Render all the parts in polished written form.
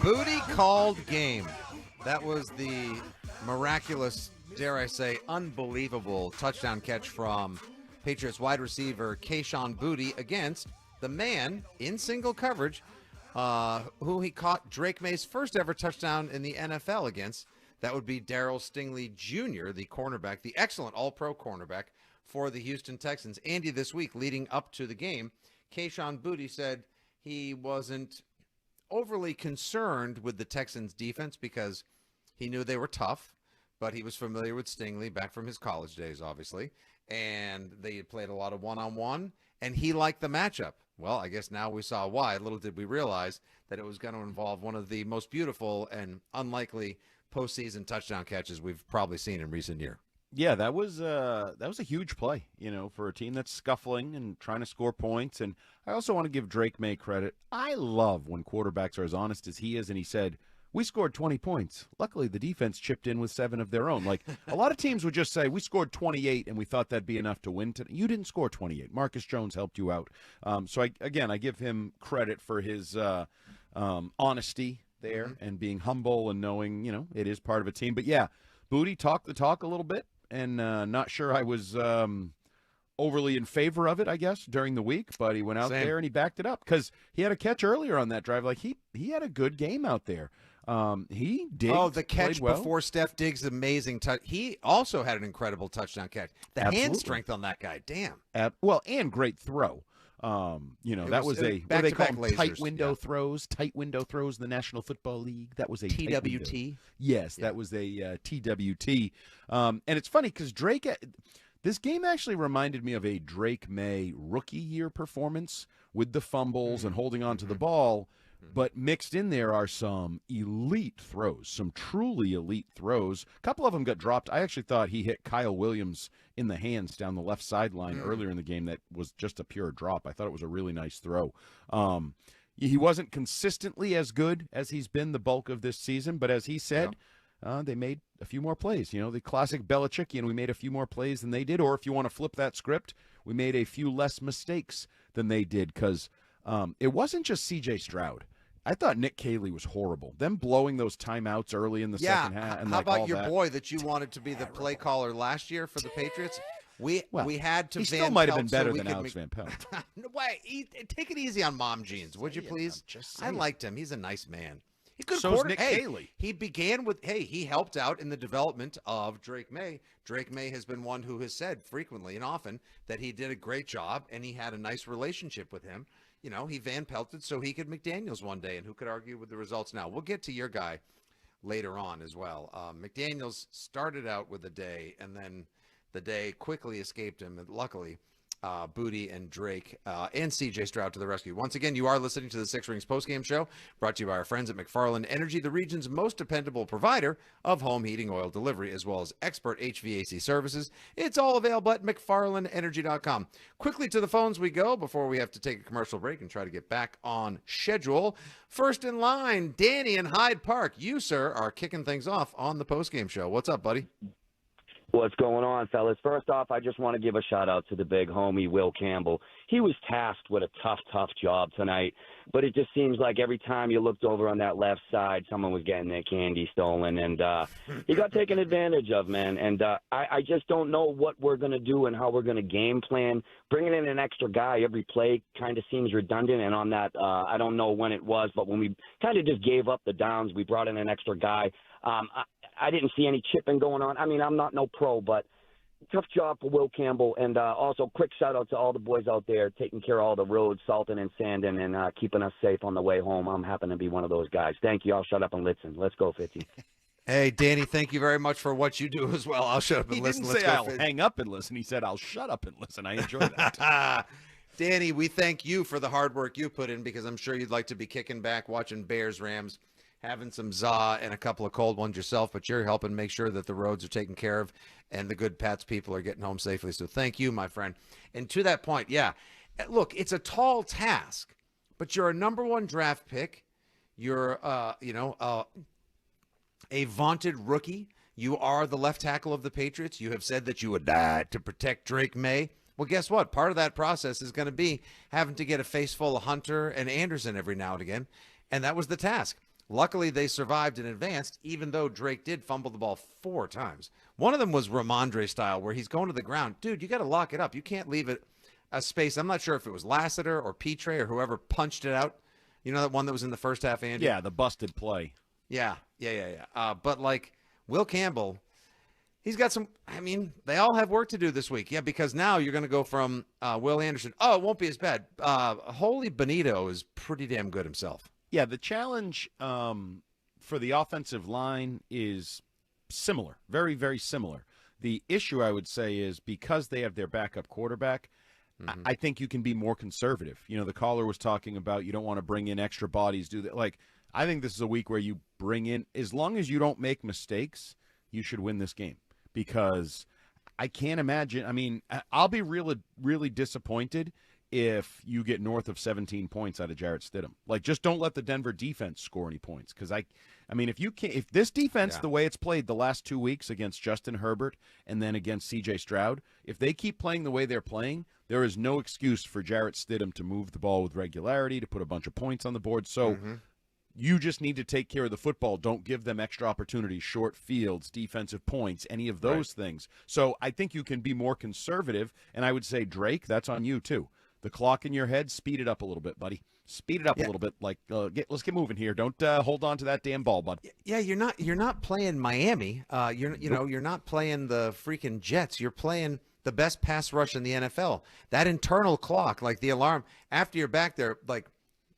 Booty called game. That was the miraculous, dare I say, unbelievable touchdown catch from Patriots wide receiver Kayshon Boutte against the man in single coverage who he caught Drake May's first ever touchdown in the NFL against. That would be Darryl Stingley Jr., the cornerback, the excellent all-pro cornerback for the Houston Texans. Andy, this week leading up to the game, Kayshon Boutte said he wasn't overly concerned with the Texans' defense because he knew they were tough, but he was familiar with Stingley back from his college days, obviously, and they had played a lot of one-on-one, and he liked the matchup. Well, I guess now we saw why. Little did we realize that it was going to involve one of the most beautiful and unlikely postseason touchdown catches we've probably seen in recent year. Yeah, that was a huge play, for a team that's scuffling and trying to score points. And I also want to give Drake May credit. I love when quarterbacks are as honest as he is, and he said, we scored 20 points. Luckily, the defense chipped in with 7 of their own. Like, a lot of teams would just say, we scored 28, and we thought that'd be enough to win today. You didn't score 28. Marcus Jones helped you out. So, I give him credit for his honesty there and being humble and knowing, it is part of a team. But, yeah, Boutte talked the talk a little bit, and not sure I was overly in favor of it, I guess, during the week. But he went out there and he backed it up because he had a catch earlier on that drive. Like, he had a good game out there. He did. Oh, the catch before Steph Diggs' amazing touch. He also had an incredible touchdown catch. The hand strength on that guy, damn. Well, and great throw. That was a what do they call them? Tight window throws in the National Football League. That was a TWT. Yes, that was a TWT. And it's funny because Drake. This game actually reminded me of a Drake May rookie year performance with the fumbles and holding on to the ball. But mixed in there are some elite throws, some truly elite throws. A couple of them got dropped. I actually thought he hit Kyle Williams in the hands down the left sideline earlier in the game. That was just a pure drop. I thought it was a really nice throw. He wasn't consistently as good as he's been the bulk of this season, but as he said, they made a few more plays. The classic Belichickian, we made a few more plays than they did. Or if you want to flip that script, we made a few less mistakes than they did because it wasn't just C.J. Stroud. I thought Nick Caley was horrible. Them blowing those timeouts early in the second half. And how about your boy that you wanted to be the play caller last year for the Patriots? We had to. He still might have been better than Alex Van Pelt. Take it easy on Mom Jeans, would you please? I liked him. He's a nice man. So Nick Caley. He began with, he helped out in the development of Drake May. Drake May has been one who has said frequently and often that he did a great job and he had a nice relationship with him. He Van Pelted so he could McDaniels one day, and who could argue with the results now? We'll get to your guy later on as well. McDaniels started out with a day, and then the day quickly escaped him, and luckily Boutte and Drake and C.J. Stroud to the rescue. Once again, you are listening to the Six Rings postgame show, brought to you by our friends at McFarland Energy, the region's most dependable provider of home heating oil delivery, as well as expert HVAC services. It's all available at McFarlandEnergy.com. Quickly to the phones we go before we have to take a commercial break and try to get back on schedule. First in line, Danny in Hyde Park. You, sir, are kicking things off on the postgame show. What's up, buddy? What's going on, fellas? First off, I just want to give a shout-out to the big homie, Will Campbell. He was tasked with a tough job tonight, but it just seems like every time you looked over on that left side, someone was getting their candy stolen, and he got taken advantage of, man. And I just don't know what we're going to do and how we're going to game plan. Bringing in an extra guy every play kind of seems redundant, and on that, I don't know when it was, but when we kind of just gave up the downs, we brought in an extra guy. I didn't see any chipping going on. I mean, I'm not no pro, but tough job for Will Campbell. And also quick shout-out to all the boys out there taking care of all the roads, salting and sanding, and keeping us safe on the way home. I'm happen to be one of those guys. Thank you. I'll shut up and listen. Let's go, 50. Hey, Danny, thank you very much for what you do as well. I'll shut up and listen. He didn't say I'll hang up and listen. He said I'll shut up and listen. I enjoy that. Danny, we thank you for the hard work you put in because I'm sure you'd like to be kicking back, watching Bears-Rams, having some za and a couple of cold ones yourself, but you're helping make sure that the roads are taken care of and the good Pats people are getting home safely. So thank you, my friend. And to that point, yeah, look, it's a tall task, but you're a number 1 draft pick. You're, a vaunted rookie. You are the left tackle of the Patriots. You have said that you would die to protect Drake May. Well, guess what? Part of that process is going to be having to get a face full of Hunter and Anderson every now and again, and that was the task. Luckily, they survived and advanced, even though Drake did fumble the ball 4 times. One of them was Ramondre style, where he's going to the ground. Dude, you got to lock it up. You can't leave it a space. I'm not sure if it was Lassiter or Petre or whoever punched it out. You know that one that was in the first half, Andy? Yeah, the busted play. Yeah. But, like, Will Campbell, he's got some – I mean, they all have work to do this week. Yeah, because now you're going to go from Will Anderson. Oh, it won't be as bad. Holy Benito is pretty damn good himself. Yeah, the challenge for the offensive line is similar, very, very similar. The issue, I would say, is because they have their backup quarterback, I think you can be more conservative. You know, the caller was talking about you don't want to bring in extra bodies, do that. Like, I think this is a week where you bring in, as long as you don't make mistakes, you should win this game. Because I can't imagine, I mean, I'll be really disappointed if you get north of 17 points out of Jarrett Stidham. Like, just don't let the Denver defense score any points. Because I mean, if this defense, the way it's played the last 2 weeks against Justin Herbert and then against C.J. Stroud, if they keep playing the way they're playing, there is no excuse for Jarrett Stidham to move the ball with regularity, to put a bunch of points on the board. So you just need to take care of the football. Don't give them extra opportunities, short fields, defensive points, any of those things. So I think you can be more conservative. And I would say, Drake, that's on you too. The clock in your head, speed it up a little bit, buddy. Speed it up a little bit. Like, let's get moving here. Don't hold on to that damn ball, bud. Yeah, you're not playing Miami. You're not playing the freaking Jets. You're playing the best pass rush in the NFL. That internal clock, like the alarm, after you're back there, like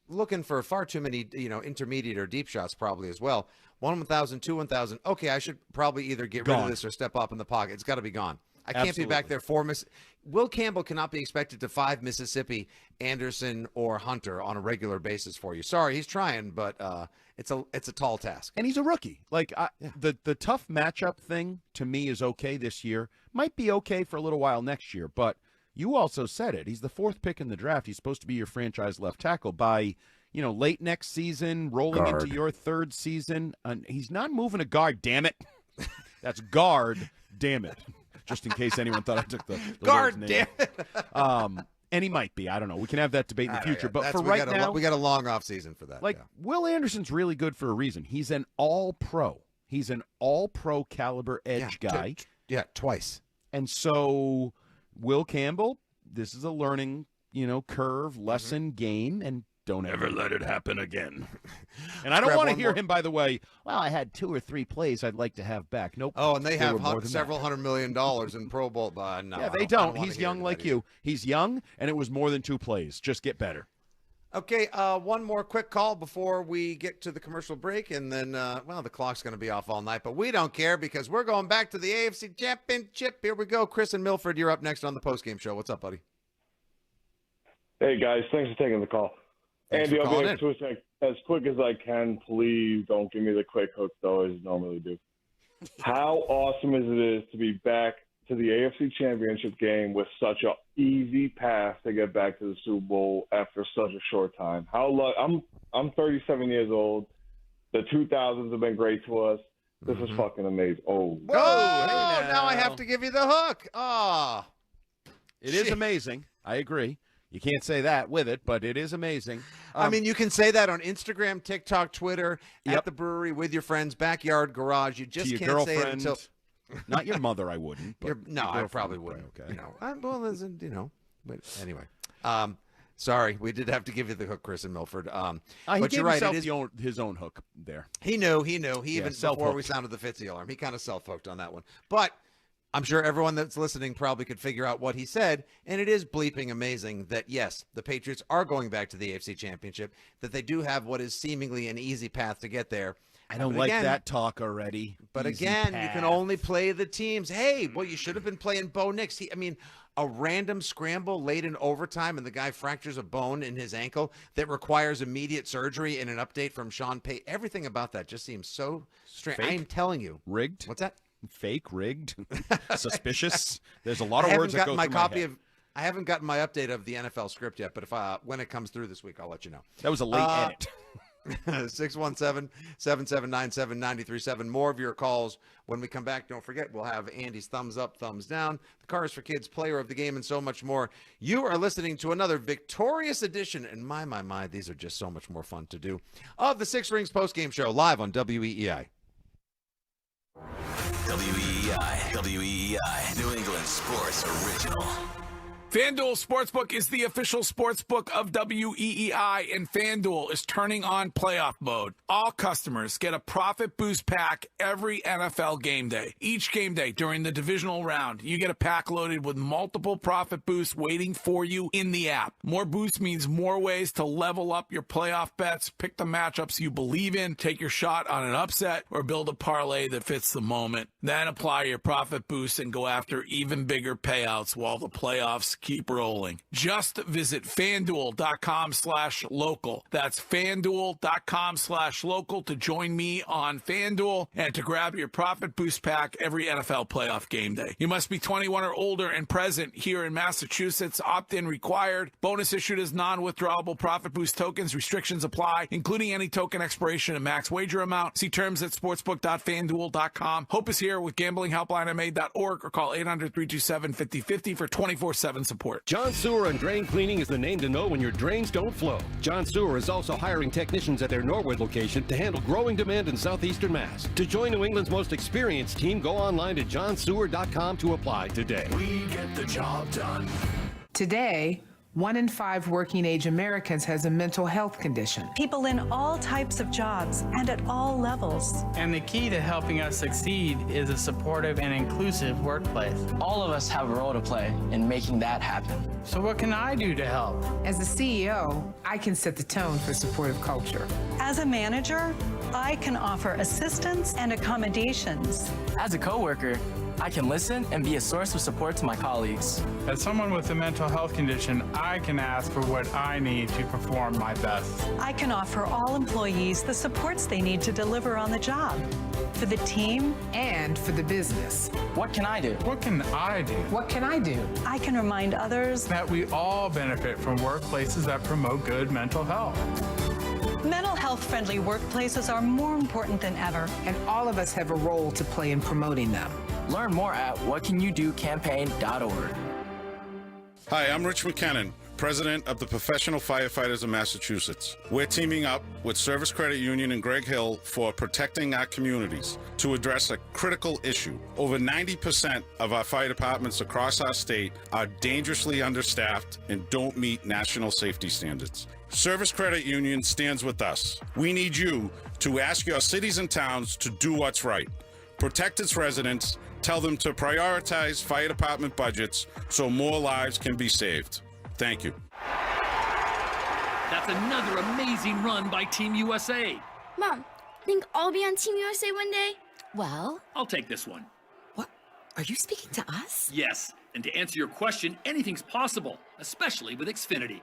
looking for far too many, intermediate or deep shots probably as well. 1,000, 2,000. Okay, I should probably either get rid of this or step up in the pocket. It's got to be gone. I can't be back there for Will Campbell cannot be expected to 5 Mississippi, Anderson, or Hunter on a regular basis for you. Sorry, he's trying, but it's a tall task. And he's a rookie. Like the tough matchup thing to me is okay this year. Might be okay for a little while next year, but you also said it. He's the 4th pick in the draft. He's supposed to be your franchise left tackle by late next season, rolling into your 3rd season. And he's not moving a guard. Damn it, that's guard. Damn it. Just in case anyone thought I took the guard, name. damn it. And he might be. I don't know. We can have that debate in the future. But for right now, we got a long off season for that. Like, Will Anderson's really good for a reason. He's an all-pro. He's an all-pro caliber edge guy. Twice. And so Will Campbell, this is a learning, curve, lesson, game, and don't ever let it happen again. And I don't want to hear him, by the way, well, I had 2 or 3 plays I'd like to have back. Nope. Oh, and they have several $100 million in Pro Bowl. No, yeah, they don't. He's young like you. He's young, and it was more than 2 plays. Just get better. Okay, one more quick call before we get to the commercial break, and then, the clock's going to be off all night, but we don't care because we're going back to the AFC Championship. Here we go. Chris and Milford, you're up next on the postgame show. What's up, buddy? Hey, guys. Thanks for taking the call. Andy, I'll be as quick as I can. Please don't give me the quick hooks, though, as you normally do. How awesome is it to be back to the AFC Championship game with such an easy path to get back to the Super Bowl after such a short time? I'm 37 years old. The 2000s have been great to us. This is fucking amazing. Oh, whoa! Hey, now I have to give you the hook. Oh, it is amazing. I agree. You can't say that with it, but it is amazing. I mean, you can say that on Instagram, TikTok, Twitter, at the brewery, with your friends, backyard, garage. You just can't say it until. Not your mother, I wouldn't. But no, I probably wouldn't. Okay. But anyway. Sorry, we did have to give you the hook, Chris and Milford. But you're right. It is his own hook there. He knew. He even before we sounded the Fitzy alarm, he kind of self-hooked on that one. But I'm sure everyone that's listening probably could figure out what he said, and it is bleeping amazing that, yes, the Patriots are going back to the AFC Championship, that they do have what is seemingly an easy path to get there. I don't like that talk already. But again, you can only play the teams. Hey, well, you should have been playing Bo Nix. A random scramble late in overtime, and the guy fractures a bone in his ankle that requires immediate surgery, and an update from Sean Payton. Everything about that just seems so strange. I am telling you. Rigged? What's that? Fake, rigged, suspicious. There's a lot of words that go through my head. I haven't gotten my update of the NFL script yet, but when it comes through this week, I'll let you know. That was a late edit. 617-779-7937. More of your calls when we come back. Don't forget, we'll have Andy's thumbs up, thumbs down, the Cars for Kids player of the game, and so much more. You are listening to another victorious edition, and my, these are just so much more fun to do, of the Six Rings postgame show live on WEEI. WEEI, New England Sports Original. FanDuel Sportsbook is the official sportsbook of WEEI, and FanDuel is turning on playoff mode. All customers get a profit boost pack every NFL game day. Each game day during the divisional round, you get a pack loaded with multiple profit boosts waiting for you in the app. More boosts means more ways to level up your playoff bets, pick the matchups you believe in, take your shot on an upset, or build a parlay that fits the moment. Then apply your profit boost and go after even bigger payouts while the playoffs keep rolling. Just visit FanDuel.com/local. That's FanDuel.com/local to join me on FanDuel and to grab your profit boost pack every NFL playoff game day. You must be 21 or older and present here in Massachusetts. Opt-in required. Bonus issued as non-withdrawable profit boost tokens. Restrictions apply, including any token expiration and max wager amount. See terms at sportsbook.fanduel.com. Hope is here with gamblinghelplinema.org or call 800-327-5050 for 24/7 support. John Sewer and Drain Cleaning is the name to know when your drains don't flow. John Sewer is also hiring technicians at their Norwood location to handle growing demand in southeastern Mass. To join New England's most experienced team, go online to johnsewer.com to apply today. We get the job done. Today, 1 in 5 working-age Americans has a mental health condition. People in all types of jobs and at all levels. And the key to helping us succeed is a supportive and inclusive workplace. All of us have a role to play in making that happen. So what can I do to help? As a CEO, I can set the tone for supportive culture. As a manager, I can offer assistance and accommodations. As a coworker, I can listen and be a source of support to my colleagues. As someone with a mental health condition, I can ask for what I need to perform my best. I can offer all employees the supports they need to deliver on the job. For the team and for the business. What can I do? What can I do? What can I do? I can remind others that we all benefit from workplaces that promote good mental health. Mental health-friendly workplaces are more important than ever. And all of us have a role to play in promoting them. Learn more at whatcanyoudocampaign.org. Hi, I'm Rich McKinnon, President of the Professional Firefighters of Massachusetts. We're teaming up with Service Credit Union and Greg Hill for protecting our communities to address a critical issue. Over 90% of our fire departments across our state are dangerously understaffed and don't meet national safety standards. Service Credit Union stands with us. We need you to ask your cities and towns to do what's right. Protect its residents, tell them to prioritize fire department budgets so more lives can be saved. Thank you. That's another amazing run by Team USA. Mom, think I'll be on Team USA one day? Well, I'll take this one. What? Are you speaking to us? Yes, and to answer your question, anything's possible, especially with Xfinity.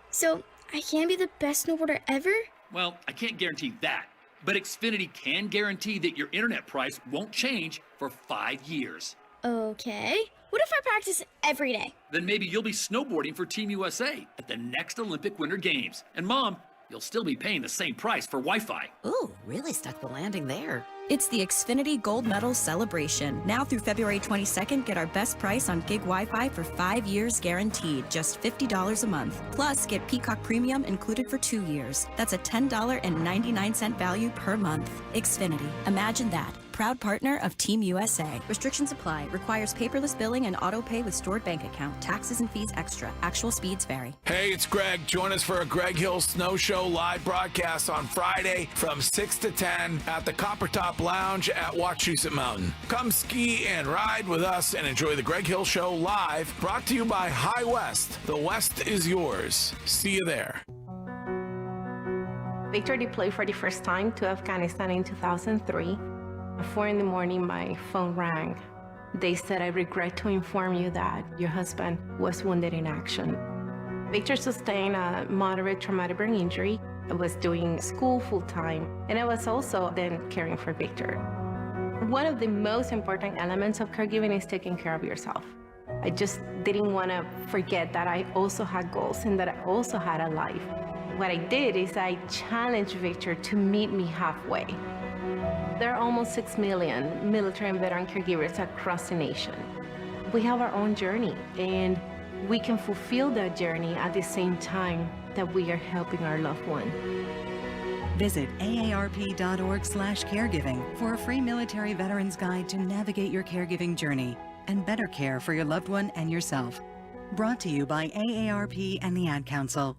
So, I can be the best snowboarder ever? Well, I can't guarantee that, but Xfinity can guarantee that your internet price won't change for 5 years. Okay. What if I practice every day? Then maybe you'll be snowboarding for Team USA at the next Olympic Winter Games. And Mom, you'll still be paying the same price for Wi-Fi. Ooh, really stuck the landing there. It's the Xfinity Gold Medal Celebration. Now through February 22nd, get our best price on gig Wi-Fi for 5 years guaranteed, just $50 a month. Plus, get Peacock Premium included for 2 years. That's a $10.99 value per month. Xfinity. Imagine that. Proud partner of Team USA. Restrictions apply. Requires paperless billing and auto pay with stored bank account. Taxes and fees extra. Actual speeds vary. Hey, it's Greg. Join us for a Greg Hill Snow Show live broadcast on Friday from 6 to 10 at the Copper Top Lounge at Wachusett Mountain. Come ski and ride with us and enjoy the Greg Hill Show live. Brought to you by High West. The West is yours. See you there. Victor deployed for the first time to Afghanistan in 2003. At 4 in the morning, my phone rang. They said, "I regret to inform you that your husband was wounded in action." Victor sustained a moderate traumatic brain injury. I was doing school full-time, and I was also then caring for Victor. One of the most important elements of caregiving is taking care of yourself. I just didn't want to forget that I also had goals and that I also had a life. What I did is I challenged Victor to meet me halfway. There are almost 6 million military and veteran caregivers across the nation. We have our own journey, and we can fulfill that journey at the same time that we are helping our loved one. Visit aarp.org/caregiving for a free military veterans guide to navigate your caregiving journey and better care for your loved one and yourself. Brought to you by AARP and the Ad Council.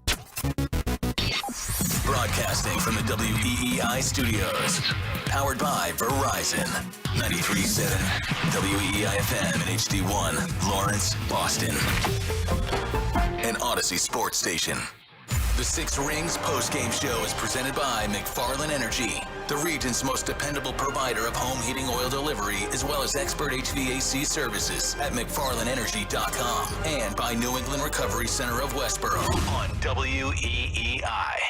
Broadcasting from the WEEI studios. Powered by Verizon. 93.7 WEEI FM and HD1, Lawrence, Boston. An Odyssey sports station. The Six Rings postgame show is presented by McFarland Energy, the region's most dependable provider of home heating oil delivery, as well as expert HVAC services at McFarlandEnergy.com, and by New England Recovery Center of Westboro on WEEI.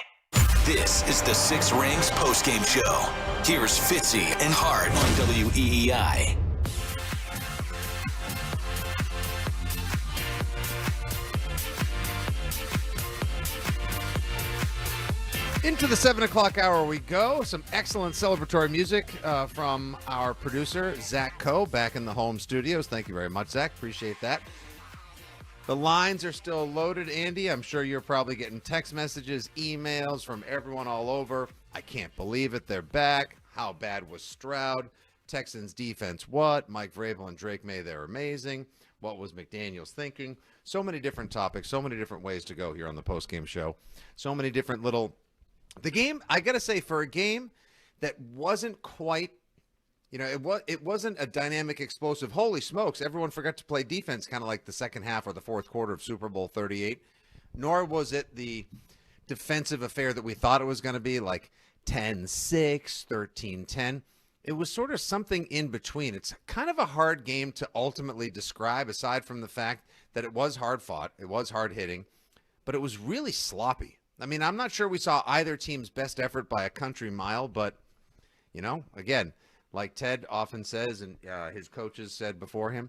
This is the Six Rings postgame show. Here's Fitzy and Hart on WEEI. Into the 7 o'clock hour we go. Some excellent celebratory music from our producer, Zach Coe, back in the home studios. Thank you very much, Zach. Appreciate that. The lines are still loaded, Andy. I'm sure you're probably getting text messages, emails from everyone all over. I can't believe it. They're back. How bad was Stroud? Texans defense what? Mike Vrabel and Drake May, they're amazing. What was McDaniels thinking? So many different topics, so many different ways to go here on the postgame show. So many different little... The game, I got to say, for a game that wasn't quite, it wasn't a dynamic, explosive, holy smokes, everyone forgot to play defense kind of like the second half or the fourth quarter of Super Bowl 38, nor was it the defensive affair that we thought it was going to be, like 10-6, 13-10. It was sort of something in between. It's kind of a hard game to ultimately describe, aside from the fact that it was hard fought, it was hard hitting, but it was really sloppy. I mean, I'm not sure we saw either team's best effort by a country mile, but, again, like Ted often says, and his coaches said before him,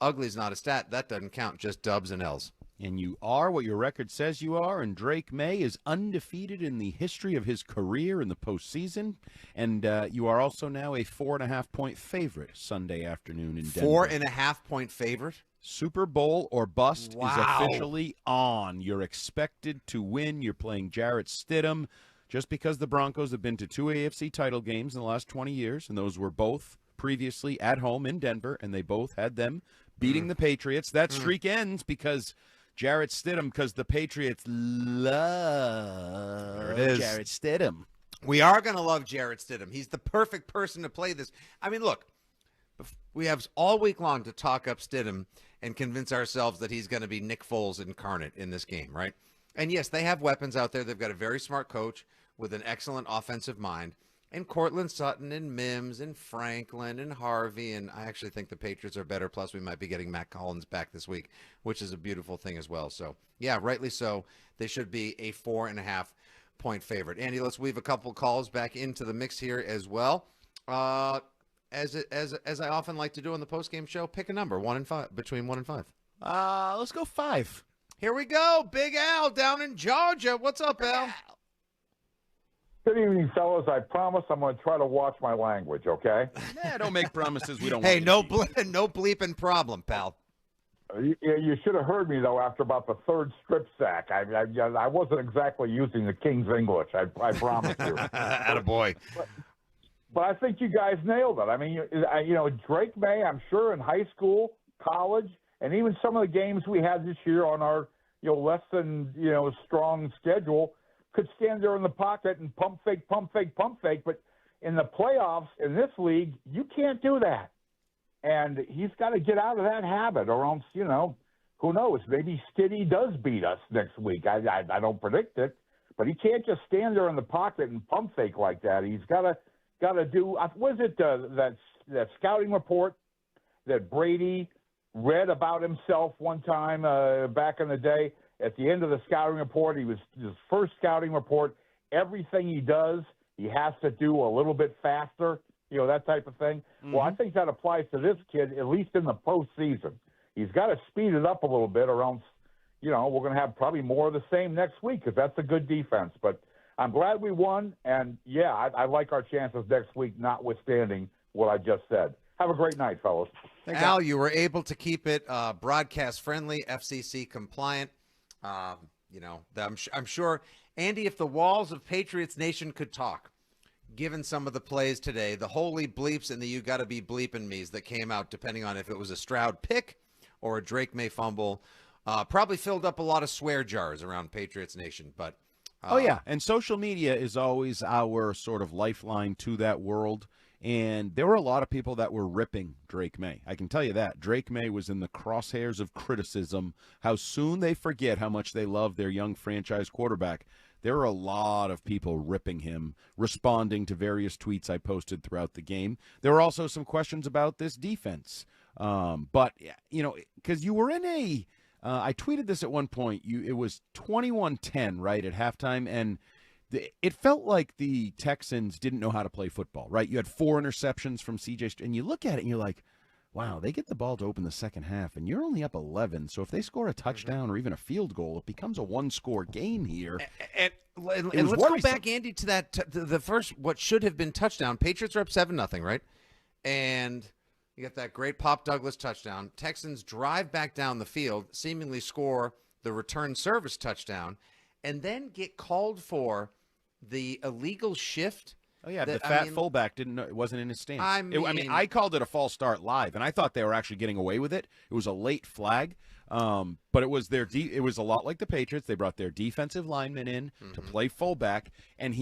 ugly's not a stat. That doesn't count, just dubs and L's. And you are what your record says you are, and Drake May is undefeated in the history of his career in the postseason, and you are also now a 4.5-point favorite Sunday afternoon in Denver. 4.5-point favorite? Super Bowl or bust Wow. is officially on. You're expected to win. You're playing Jarrett Stidham. Just because the Broncos have been to 2 AFC title games in the last 20 years, and those were both previously at home in Denver, and they both had them beating the Patriots. That streak ends because Jarrett Stidham, because the Patriots love Jarrett Stidham. We are going to love Jarrett Stidham. He's the perfect person to play this. I mean, look, we have all week long to talk up Stidham and convince ourselves that he's going to be Nick Foles incarnate in this game, right? And yes, they have weapons out there. They've got a very smart coach with an excellent offensive mind. And Cortland Sutton and Mims and Franklin and Harvey. And I actually think the Patriots are better. Plus, we might be getting Matt Collins back this week, which is a beautiful thing as well. So, yeah, rightly so. They should be a 4.5-point favorite. Andy, let's weave a couple calls back into the mix here as well. As I often like to do on the postgame show, pick a number, 1 and 5, between 1 and 5. Let's go 5. Here we go. Big Al down in Georgia. What's up, Al? Good evening, fellas. I promise I'm going to try to watch my language, okay? Nah, don't make promises we don't Hey, want no bleeping problem, pal. You should have heard me, though, after about the third strip sack. I wasn't exactly using the King's English, I promise you. Attaboy. But I think you guys nailed it. I mean, Drake May, I'm sure in high school, college, and even some of the games we had this year on our, less than, strong schedule, could stand there in the pocket and pump fake. But in the playoffs, in this league, you can't do that. And he's got to get out of that habit, or else, who knows? Maybe Stiddy does beat us next week. I don't predict it. But he can't just stand there in the pocket and pump fake like that. He's got to do, was it that scouting report that Brady read about himself one time back in the day? At the end of the scouting report, his first scouting report, everything he does, he has to do a little bit faster, that type of thing. Mm-hmm. Well, I think that applies to this kid, at least in the postseason. he's got to speed it up a little bit around, we're going to have probably more of the same next week because that's a good defense. But I'm glad we won, and, yeah, I like our chances next week, notwithstanding what I just said. Have a great night, fellas. Al, you were able to keep it broadcast-friendly, FCC compliant. I'm sure, Andy, if the walls of Patriots Nation could talk, given some of the plays today, the holy bleeps and the you got to be bleeping me's that came out, depending on if it was a Stroud pick or a Drake May fumble, probably filled up a lot of swear jars around Patriots Nation. But oh, yeah, and social media is always our sort of lifeline to that world. And there were a lot of people that were ripping Drake May. I can tell you that. Drake May was in the crosshairs of criticism. How soon they forget how much they love their young franchise quarterback. There were a lot of people ripping him, responding to various tweets I posted throughout the game. There were also some questions about this defense. But, because you were in a I tweeted this at one point. It was 21-10, right, at halftime, and it felt like the Texans didn't know how to play football, right? You had 4 interceptions from CJ, and you look at it and you're like, wow, they get the ball to open the second half, and you're only up 11. So if they score a touchdown or even a field goal, it becomes a one-score game here. And let's go back, Andy, to that the first what should have been touchdown. Patriots are up 7-0, right? And you get that great Pop Douglas touchdown. Texans drive back down the field, seemingly score the return service touchdown, and then get called for the illegal shift. Oh, yeah, the fat fullback wasn't in his stance. I mean, I called it a false start live, and I thought they were actually getting away with it. It was a late flag, but it was it was a lot like the Patriots. They brought their defensive lineman in to play fullback, and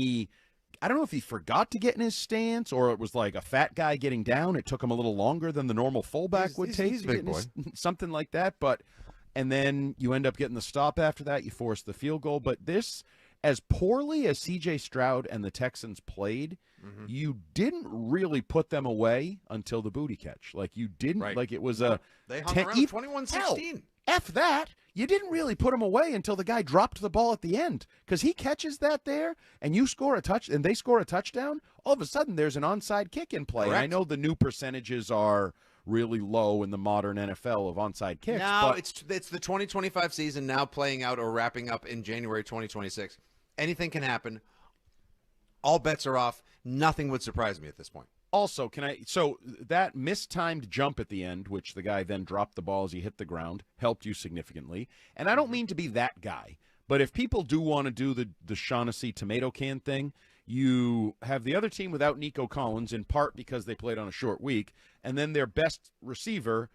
I don't know if he forgot to get in his stance or it was like a fat guy getting down. It took him a little longer than the normal fullback would take. He's a big boy. Something like that, and then you end up getting the stop after that. You force the field goal, but this, as poorly as C.J. Stroud and the Texans played, you didn't really put them away until the booty catch. Like, you didn't. Like, it was they hung around 21-16. F that. You didn't really put them away until the guy dropped the ball at the end, because he catches that there, and you score a touch, and they score a touchdown. All of a sudden, there's an onside kick in play. I know the new percentages are really low in the modern NFL of onside kicks. Now it's the 2025 season now playing out or wrapping up in January 2026. Anything can happen. All bets are off. Nothing would surprise me at this point. Also, so that mistimed jump at the end, which the guy then dropped the ball as he hit the ground, helped you significantly. And I don't mean to be that guy, but if people do want to do the Shaughnessy tomato can thing, you have the other team without Nico Collins, in part because they played on a short week, and then their best receiver,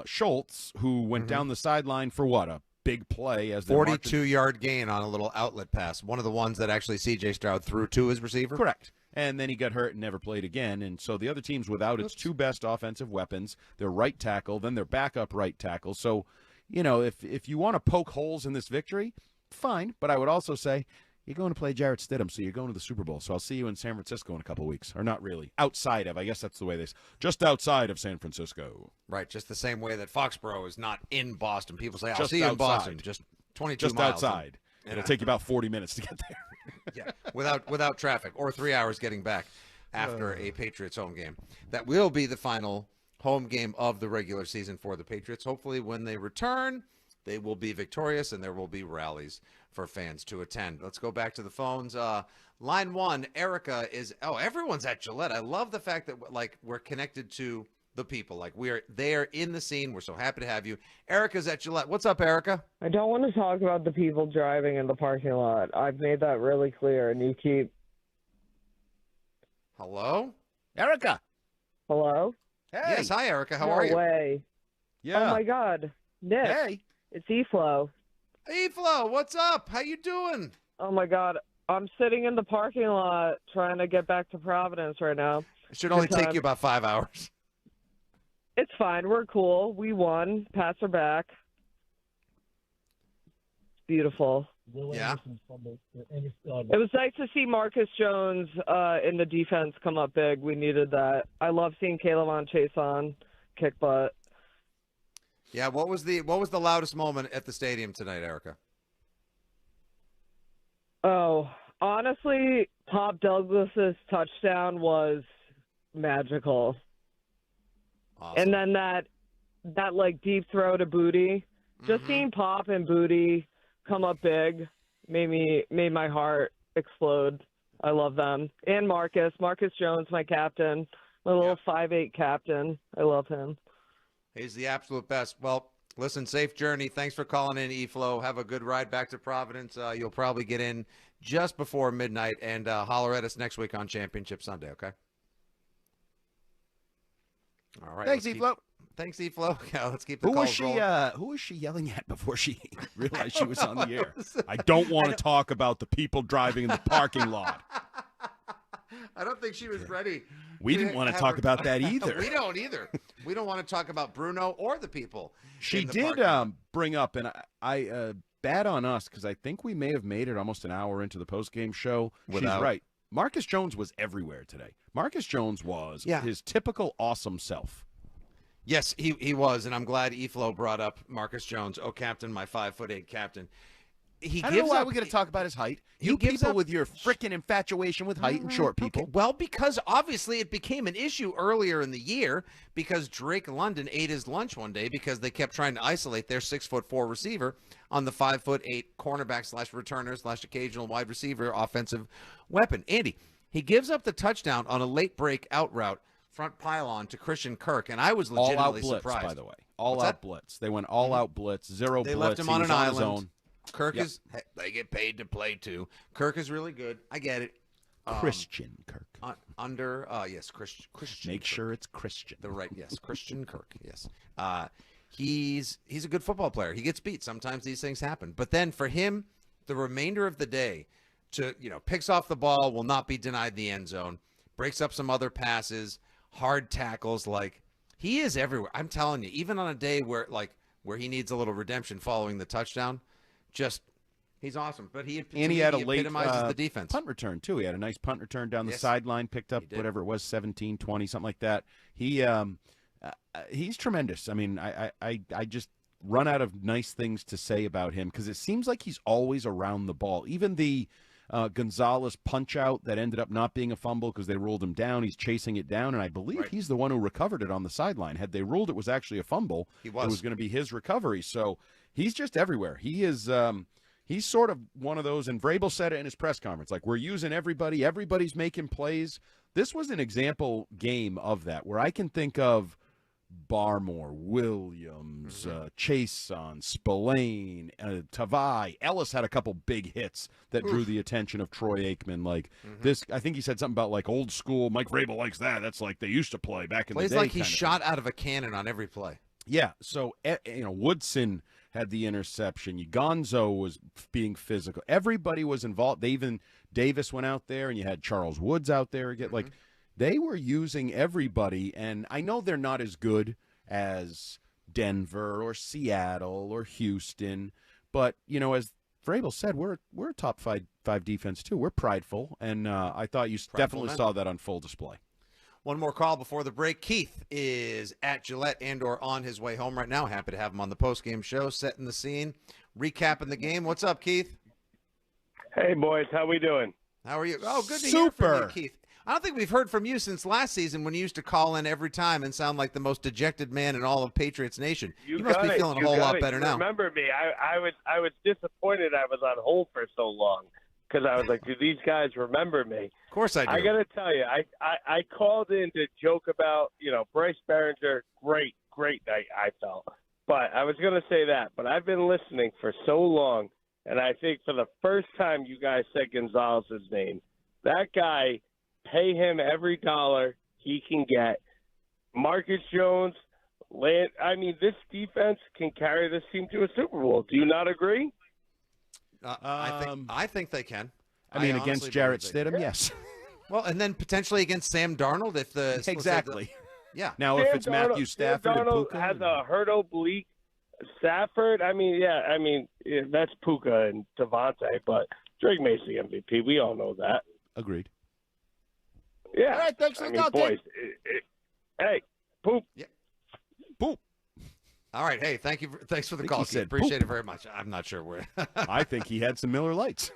Schultz, who went down the sideline for what, a big play as 42-yard gain on a little outlet pass, one of the ones that actually C.J. Stroud threw to his receiver. Correct. And then he got hurt and never played again. And so the other team's without its 2 best offensive weapons, their right tackle, then their backup right tackle. So, if you want to poke holes in this victory, fine. But I would also say you're going to play Jarrett Stidham, so you're going to the Super Bowl. So I'll see you in San Francisco in a couple of weeks. Or not really. Outside of, I guess that's the way just outside of San Francisco. Right, just the same way that Foxborough is not in Boston. People say, I'll Just see you in outside. Boston. Just 22 Just miles. outside. It'll take you about 40 minutes to get there. Yeah, without traffic, or 3 hours getting back after a Patriots home game. That will be the final home game of the regular season for the Patriots. Hopefully when they return, they will be victorious and there will be rallies for fans to attend. Let's go back to the phones. Line 1, Erica is, everyone's at Gillette. I love the fact that we're connected to the people. Like, we're there in the scene. We're so happy to have you. Erica's at Gillette. What's up, Erica? I don't want to talk about the people driving in the parking lot. I've made that really clear, and you keep... Hello? Erica! Hello? Hey! Yes, hi, Erica. How are you? No way. Yeah. Oh, my God. Nick. Hey! It's E-Flow. E-Flow, what's up? How you doing? Oh, my God. I'm sitting in the parking lot trying to get back to Providence right now. It should only take you about 5 hours. It's fine. We're cool. We won. Pats are back. It's beautiful. Yeah. It was nice to see Marcus Jones in the defense come up big. We needed that. I love seeing Caleb Chase on kick butt. Yeah, what was the loudest moment at the stadium tonight, Erica? Oh, honestly, Pop Douglas's touchdown was magical. Awesome. And then that that like deep throw to Booty. Just seeing Pop and Booty come up big made my heart explode. I love them. And Marcus Jones, my captain, my little 5'8" captain. I love him. He's the absolute best. Well, listen, safe journey. Thanks for calling in, E-Flow. Have a good ride back to Providence. You'll probably get in just before midnight, and holler at us next week on Championship Sunday, okay? All right. Thanks, E-Flow. Thanks, E-Flow. Yeah, let's keep the calls rolling. Who was she yelling at before she realized she was on the air? I don't want to talk about the people driving in the parking lot. I don't think she was ready. We didn't want to talk about that either. We don't either. We don't want to talk about Bruno or the people. She did bring up, and I bad on us because I think we may have made it almost an hour into the postgame show. She's right. Marcus Jones was everywhere today. Marcus Jones was his typical awesome self. Yes, he was, and I'm glad E-Flow brought up Marcus Jones. Oh, captain, my 5'8" captain. I don't know why we're going to talk about his height. You people with your freaking infatuation with height and short people. Okay. Well, because obviously it became an issue earlier in the year because Drake London ate his lunch one day because they kept trying to isolate their 6'4" receiver on the 5'8" cornerback / returner / occasional wide receiver offensive weapon. Andy, he gives up the touchdown on a late break out route. Front pylon to Christian Kirk, and I was legitimately all out blitz, surprised. By the way, all out blitz. They went all out blitz, zero they blitz. They left him on an island. His own. Kirk is. They get paid to play too. Kirk is really good. I get it. Christian Kirk. Christian. Make sure it's Christian. Christian Kirk. Yes. He's a good football player. He gets beat. Sometimes these things happen. But then for him, the remainder of the day, picks off the ball, will not be denied the end zone, breaks up some other passes. Hard tackles, he is everywhere. I'm telling you, even on a day where he needs a little redemption following the touchdown, he's awesome. But he had a late epitomizes the defense. Punt return too. He had a nice punt return down the sideline, picked up whatever it was, 17, 20, something like that. He's tremendous. I mean, I just run out of nice things to say about him because it seems like he's always around the ball. Even the Gonzalez punch out that ended up not being a fumble because they ruled him down. He's chasing it down, and I believe he's the one who recovered it on the sideline. Had they ruled it was actually a fumble, it was going to be his recovery. So he's just everywhere. He is he's sort of one of those, and Vrabel said it in his press conference, we're using everybody. Everybody's making plays. This was an example game of that where I can think of Barmore, Williams, Chason, Spillane, Tavai. Ellis had a couple big hits that drew the attention of Troy Aikman. This, I think he said something about old school. Mike Vrabel likes that. That's like they used to play back in the day. Plays like he shot out of a cannon on every play. Yeah. So Woodson had the interception. Gonzo was being physical. Everybody was involved. Davis went out there, and you had Charles Woods out there again. They were using everybody, and I know they're not as good as Denver or Seattle or Houston, but as Vrabel said, we're a top five defense too. We're prideful, and I thought you definitely saw that on full display. One more call before the break. Keith is at Gillette and/or on his way home right now. Happy to have him on the postgame show, setting the scene, recapping the game. What's up, Keith? Hey, boys. How we doing? How are you? Oh, good to hear from you, Keith. I don't think we've heard from you since last season when you used to call in every time and sound like the most dejected man in all of Patriots Nation. You must be feeling a whole lot better now. Remember me. I was disappointed I was on hold for so long because I was like, do these guys remember me? Of course I do. I got to tell you, I called in to joke about, Bryce Behringer. Great night, I felt. But I was going to say that. But I've been listening for so long, and I think for the first time you guys said Gonzalez's name. That guy – pay him every dollar he can get. Marcus Jones, this defense can carry this team to a Super Bowl. Do you not agree? I think they can. Against Jarrett Stidham, yes. Well, and then potentially against Sam Darnold if the exactly. Yeah. Now Sam if it's Darnold, Matthew Stafford Sam Darnold and Puka has a hurt oblique. Stafford, that's Puka and Devontae, but Drake May's the MVP. We all know that. Agreed. Yeah. All right, thanks for the call, boys. Hey, poop. Yeah. Poop. All right, hey, thanks for the call. He said Appreciate poop. it very much. I'm not sure where. I think he had some Miller Lights.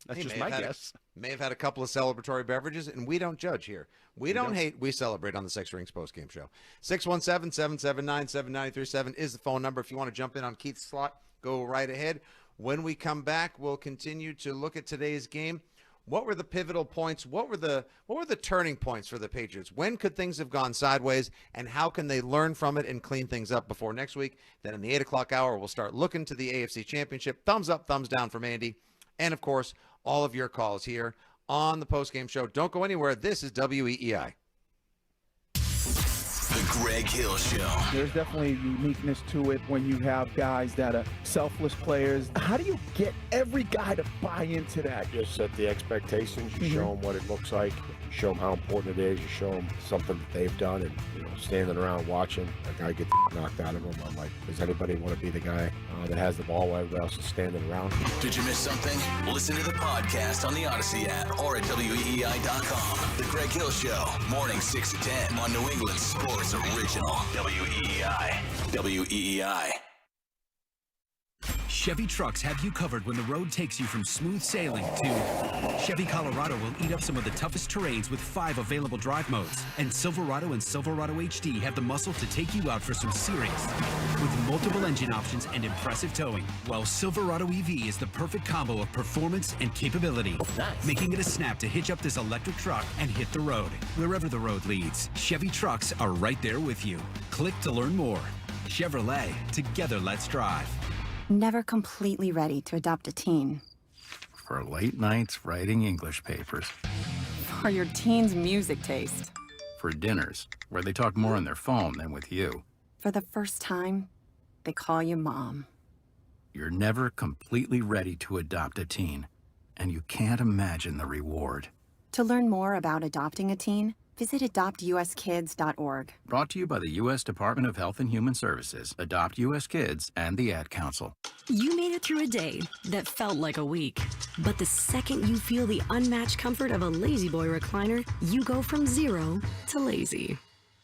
That's just my guess. May have had a couple of celebratory beverages, and we don't judge here. We don't hate, we celebrate on the Six Rings postgame show. 617-779-7937 is the phone number. If you want to jump in on Keith's slot, go right ahead. When we come back, we'll continue to look at today's game. What were the pivotal points? What were the turning points for the Patriots? When could things have gone sideways, and how can they learn from it and clean things up before next week? Then in the 8 o'clock hour, we'll start looking to the AFC Championship. Thumbs up, thumbs down from Andy. And, of course, all of your calls here on the postgame show. Don't go anywhere. This is WEEI. The Greg Hill Show. There's definitely a uniqueness to it when you have guys that are selfless players. How do you get every guy to buy into that? You set the expectations. You show them what it looks like. You show them how important it is. You show them something that they've done, and standing around watching a guy get knocked out of him. I'm like, does anybody want to be the guy that has the ball while everybody else is standing around? Did you miss something? Listen to the podcast on the Odyssey app or at WEEI.com. The Greg Hill Show, morning 6 to 10 on New England Sports Original. WEEI. WEEI. Chevy trucks have you covered when the road takes you from smooth sailing to Chevy Colorado will eat up some of the toughest terrains with 5 available drive modes. And Silverado and Silverado HD have the muscle to take you out for some serious with multiple engine options and impressive towing. While Silverado EV is the perfect combo of performance and capability, making it a snap to hitch up this electric truck and hit the road. Wherever the road leads, Chevy trucks are right there with you. Click to learn more. Chevrolet, together let's drive. Never completely ready to adopt a teen. For late nights writing English papers. For your teen's music taste. For dinners, where they talk more on their phone than with you. For the first time, they call you mom. You're never completely ready to adopt a teen, and you can't imagine the reward. To learn more about adopting a teen, visit adoptuskids.org. Brought to you by the U.S. Department of Health and Human Services, Adopt U.S. Kids, and the Ad Council. You made it through a day that felt like a week. But the second you feel the unmatched comfort of a Lazy Boy recliner, you go from zero to lazy.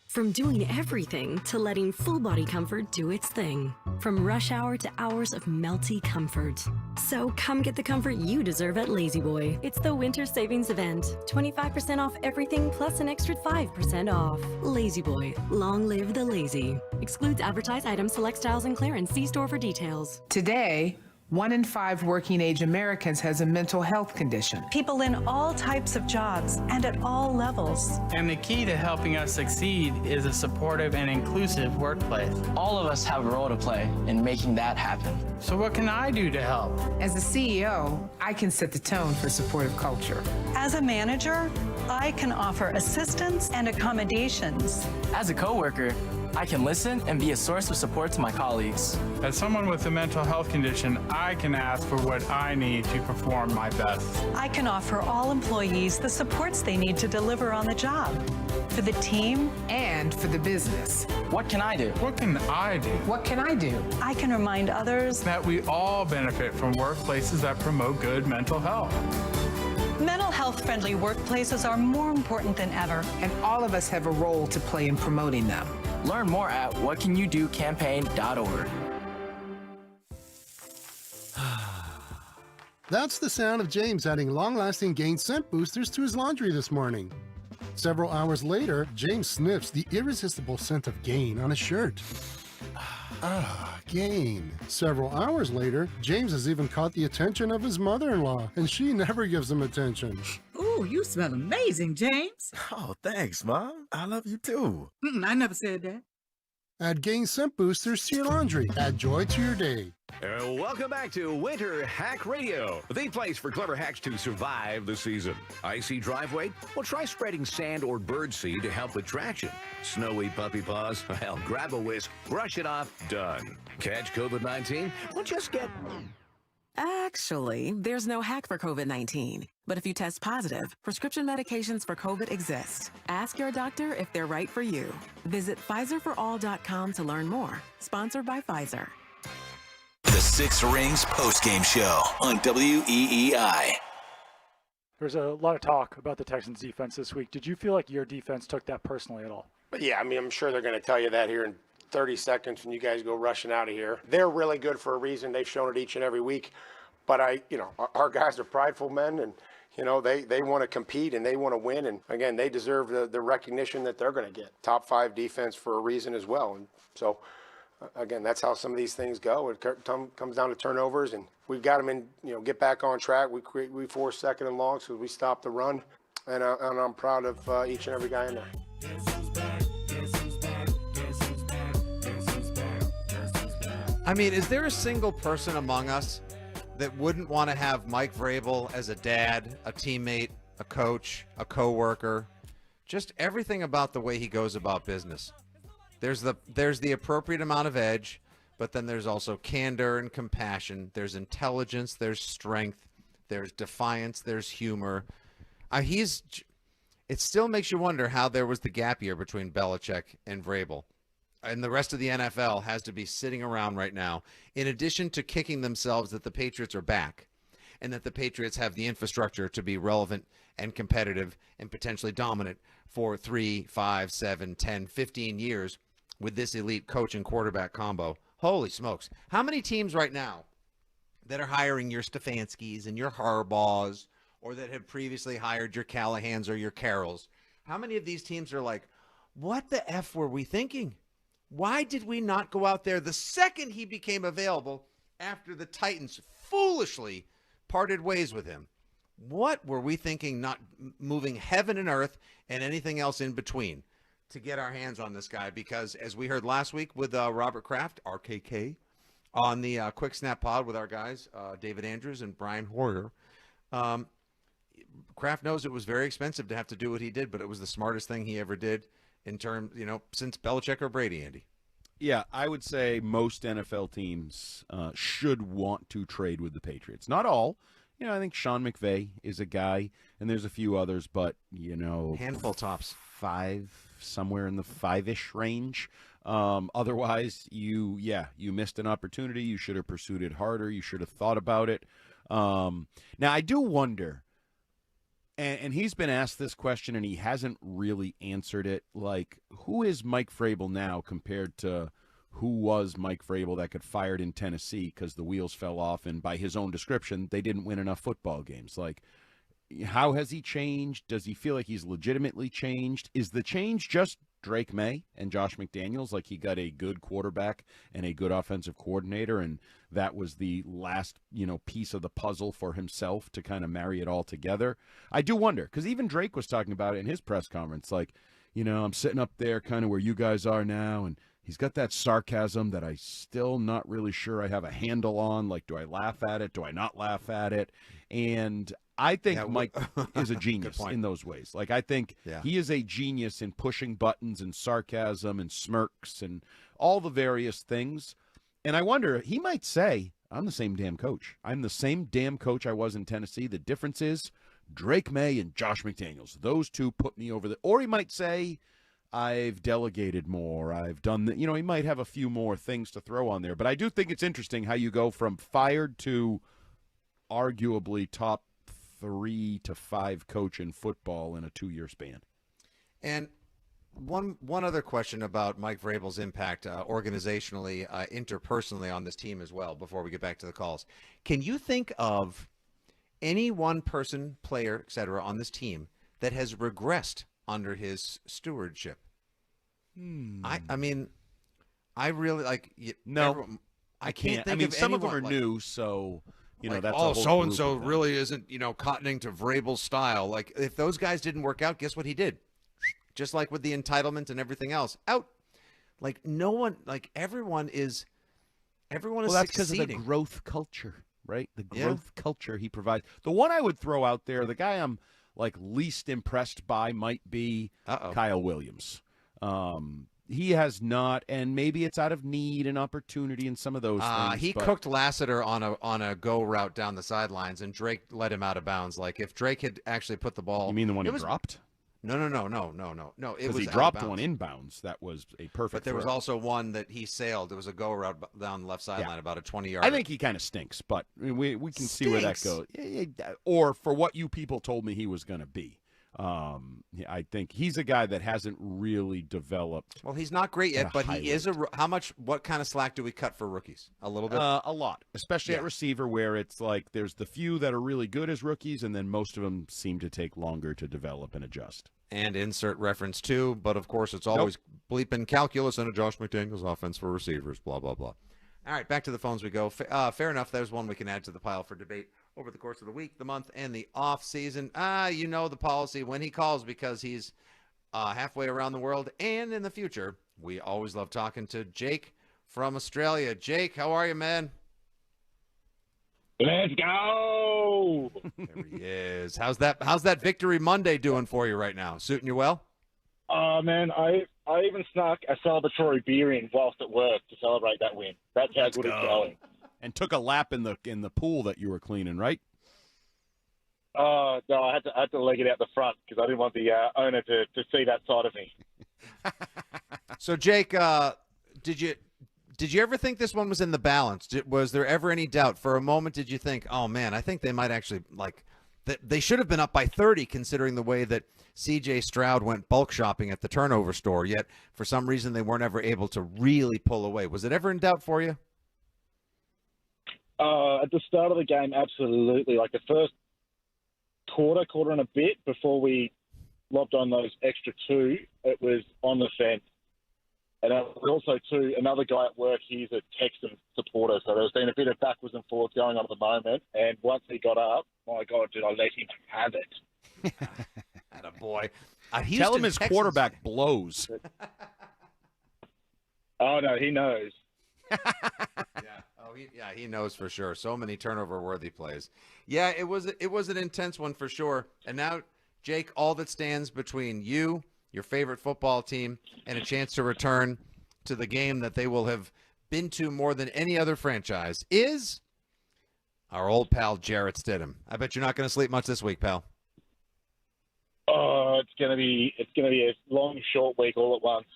From doing everything to letting full body comfort do its thing. From rush hour to hours of melty comfort. So come get the comfort you deserve at Lazy Boy. It's the winter savings event. 25% off everything plus an extra 5% off. Lazy Boy, long live the lazy. Excludes advertised items, select styles and clearance. See store for details. Today, 1 in 5 working age Americans has a mental health condition. People in all types of jobs and at all levels. And the key to helping us succeed is a supportive and inclusive workplace. All of us have a role to play in making that happen. So what can I do to help? As a CEO, I can set the tone for supportive culture. As a manager, I can offer assistance and accommodations. As a coworker, I can listen and be a source of support to my colleagues. As someone with a mental health condition, I can ask for what I need to perform my best. I can offer all employees the supports they need to deliver on the job. For the team and for the business. What can I do? What can I do? What can I do? I can remind others that we all benefit from workplaces that promote good mental health. Mental health-friendly workplaces are more important than ever. And all of us have a role to play in promoting them. Learn more at whatcanyoudocampaign.org. That's the sound of James adding long-lasting Gain scent boosters to his laundry this morning. Several hours later, James sniffs the irresistible scent of Gain on his shirt. Gain. Several hours later, James has even caught the attention of his mother-in-law, and she never gives him attention. Ooh, you smell amazing, James. Oh, thanks, Mom. I love you too. I never said that. Add Gain scent boosters to your laundry. Add joy to your day. Welcome back to Winter Hack Radio, the place for clever hacks to survive the season. Icy driveway? Well, try spreading sand or birdseed to help with traction. Snowy puppy paws? Well, grab a whisk, brush it off, done. Catch COVID-19? Well, just get... Actually, there's no hack for COVID-19. But if you test positive, prescription medications for COVID exist. Ask your doctor if they're right for you. Visit PfizerForAll.com to learn more. Sponsored by Pfizer. The Six Rings postgame show on WEEI. There's a lot of talk about the Texans defense this week. Did you feel like your defense took that personally at all? But yeah, I mean, I'm sure they're going to tell you that here in 30 seconds when you guys go rushing out of here. They're really good for a reason. They've shown it each and every week. But our guys are prideful men, and they want to compete and they want to win. And again, they deserve the recognition that they're going to get. Top 5 defense for a reason as well. And so, again, that's how some of these things go. It comes down to turnovers, and we've got them in. Get back on track. We force 2nd and long, so we stop the run. And I'm proud of each and every guy in there. I mean, is there a single person among us that wouldn't want to have Mike Vrabel as a dad, a teammate, a coach, a coworker, just everything about the way he goes about business? There's the appropriate amount of edge, but then there's also candor and compassion. There's intelligence, there's strength, there's defiance, there's humor. It still makes you wonder how there was the gap year between Belichick and Vrabel. And the rest of the NFL has to be sitting around right now, in addition to kicking themselves that the Patriots are back and that the Patriots have the infrastructure to be relevant and competitive and potentially dominant for 3, 5, 7, 10, 15 years with this elite coach and quarterback combo. Holy smokes. How many teams right now that are hiring your Stefanskis and your Harbaughs, or that have previously hired your Callahans or your Carrolls, how many of these teams are like, what the F were we thinking? Why did we not go out there the second he became available after the Titans foolishly parted ways with him? What were we thinking, not moving heaven and earth and anything else in between to get our hands on this guy? Because as we heard last week with Robert Kraft, RKK, on the Quick Snap Pod with our guys, David Andrews and Brian Hoyer, Kraft knows it was very expensive to have to do what he did, but it was the smartest thing he ever did in terms, since Belichick or Brady, Andy. Yeah, I would say most NFL teams should want to trade with the Patriots. Not all. I think Sean McVay is a guy, and there's a few others, but, handful tops. 5, somewhere in the 5-ish range. Otherwise, you missed an opportunity. You should have pursued it harder. You should have thought about it. Now, I do wonder, and he's been asked this question, and he hasn't really answered it, like, who is Mike Vrabel now compared to who was Mike Vrabel that got fired in Tennessee because the wheels fell off, and by his own description, they didn't win enough football games? Like, how has he changed? Does he feel like he's legitimately changed? Is the change just Drake May and Josh McDaniels? Like, he got a good quarterback and a good offensive coordinator, and that was the last, piece of the puzzle for himself to kind of marry it all together? I do wonder, because even Drake was talking about it in his press conference. Like, I'm sitting up there kind of where you guys are now, and he's got that sarcasm that I still not really sure I have a handle on. Like, do I laugh at it? Do I not laugh at it? And I think Mike is a genius in those ways. Like, I think he is a genius in pushing buttons and sarcasm and smirks and all the various things. And I wonder, he might say, I'm the same damn coach. I'm the same damn coach I was in Tennessee. The difference is Drake May and Josh McDaniels. Those two put me over the... Or he might say, I've delegated more. I've done the... he might have a few more things to throw on there. But I do think it's interesting how you go from fired to arguably top 3 to 5 coach in football in a 2-year span. And one other question about Mike Vrabel's impact organizationally, interpersonally on this team as well before we get back to the calls. Can you think of any one person, player, etc. on this team that has regressed under his stewardship? I mean, I really like... No, I can't think of some anyone, of them are new, so... that's a whole so-and-so really isn't, cottoning to Vrabel's style. Like, if those guys didn't work out, guess what he did? Just like with the entitlement and everything else. Out. Like, no one, like, everyone is that's because of the growth culture, right? The growth culture he provides. The one I would throw out there, the guy I'm, like, least impressed by might be Kyle Williams. He has not, and maybe it's out of need and opportunity and some of those things. He cooked Lassiter on a go route down the sidelines, and Drake let him out of bounds. Like, if Drake had actually put the ball... You mean the one he dropped? No. Because he dropped one inbounds. That was a perfect But there was throw. also one that he sailed. There was a go route down the left sideline, about a 20-yard. I think he kind of stinks, but we can see where that goes. Or for what you people told me he was going to be. I think he's a guy that hasn't really developed. Well, he's not great yet, but he is what kind of slack do we cut for rookies? A little bit? A lot, especially at receiver, where it's like there's the few that are really good as rookies, and then most of them seem to take longer to develop and adjust. And insert reference too, but of course it's always bleeping calculus and a Josh McDaniels offense for receivers, blah, blah, blah. All right, back to the phones we go. Fair enough. There's one we can add to the pile for debate over the course of the week, the month, and the off season. You know the policy when he calls because he's halfway around the world and in the future. We always love talking to Jake from Australia. Jake, how are you, man? Let's go! There he is. How's that Victory Monday doing for you right now? Suiting you well? Man, I even snuck a celebratory beer in whilst at work to celebrate that win. That's how good it's going. And took a lap in the pool that you were cleaning, right? No, I had to leg it out the front because I didn't want the owner to see that side of me. So, Jake, did you ever think this one was in the balance? Was there ever any doubt? For a moment, did you think, oh, man, I think they might actually, they should have been up by 30 considering the way that C.J. Stroud went bulk shopping at the turnover store, yet for some reason they weren't ever able to really pull away. Was it ever in doubt for you? At the start of the game, absolutely. Like the first quarter and a bit before we lobbed on those extra two, it was on the fence. And also, too, another guy at work, he's a Texan supporter, so there's been a bit of backwards and forwards going on at the moment. And once he got up, my God, did I let him have it. Attaboy. Tell him his quarterback blows. Oh, no, he knows. He knows for sure. So many turnover-worthy plays. Yeah, it was an intense one for sure. And now, Jake, all that stands between you, your favorite football team, and a chance to return to the game that they will have been to more than any other franchise is our old pal Jarrett Stidham. I bet you're not going to sleep much this week, pal. Oh, it's gonna be a long, short week all at once.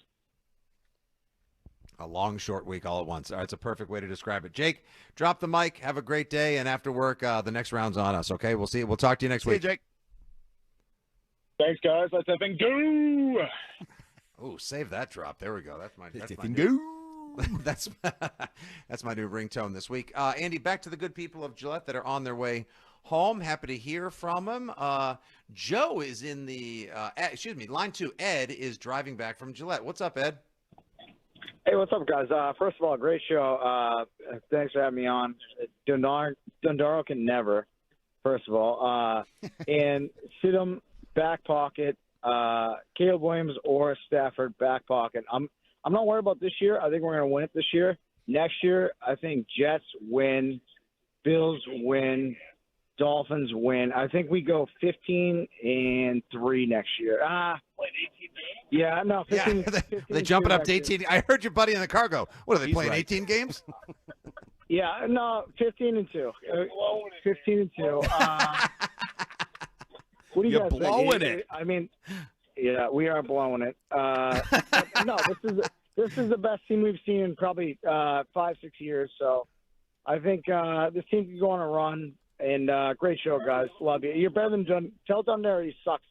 A long, short week all at once. All right, it's a perfect way to describe it. Jake, drop the mic. Have a great day, and after work, the next round's on us. Okay, we'll see. We'll talk to you next week. See you, Jake. Thanks, guys. Let's have and go. Oh, save that drop. There we go. That's my that's my new ringtone this week. Andy, back to the good people of Gillette that are on their way home. Happy to hear from him. Joe is in the line 2. Ed is driving back from Gillette. What's up, Ed? Hey, what's up, guys? First of all, great show. Thanks for having me on. Dundaro can never, first of all. And Stidham, back pocket. Caleb Williams or Stafford, back pocket. I'm not worried about this year. I think we're going to win it this year. Next year, I think Jets win, Bills win, Dolphins win. I think we go 15-3 next year. Yeah, no, 15. Yeah, they jump it up to 18. I heard your buddy in the car go, what are they playing, 18 games? Yeah, no, 15-2. 15-2. What do you You're guys blowing think? it. I mean, yeah, we are blowing it. No, this is the best team we've seen in probably 5-6 years. So I think this team can go on a run. And great show, guys. Love you. You're better than Tell Dundaro he sucks.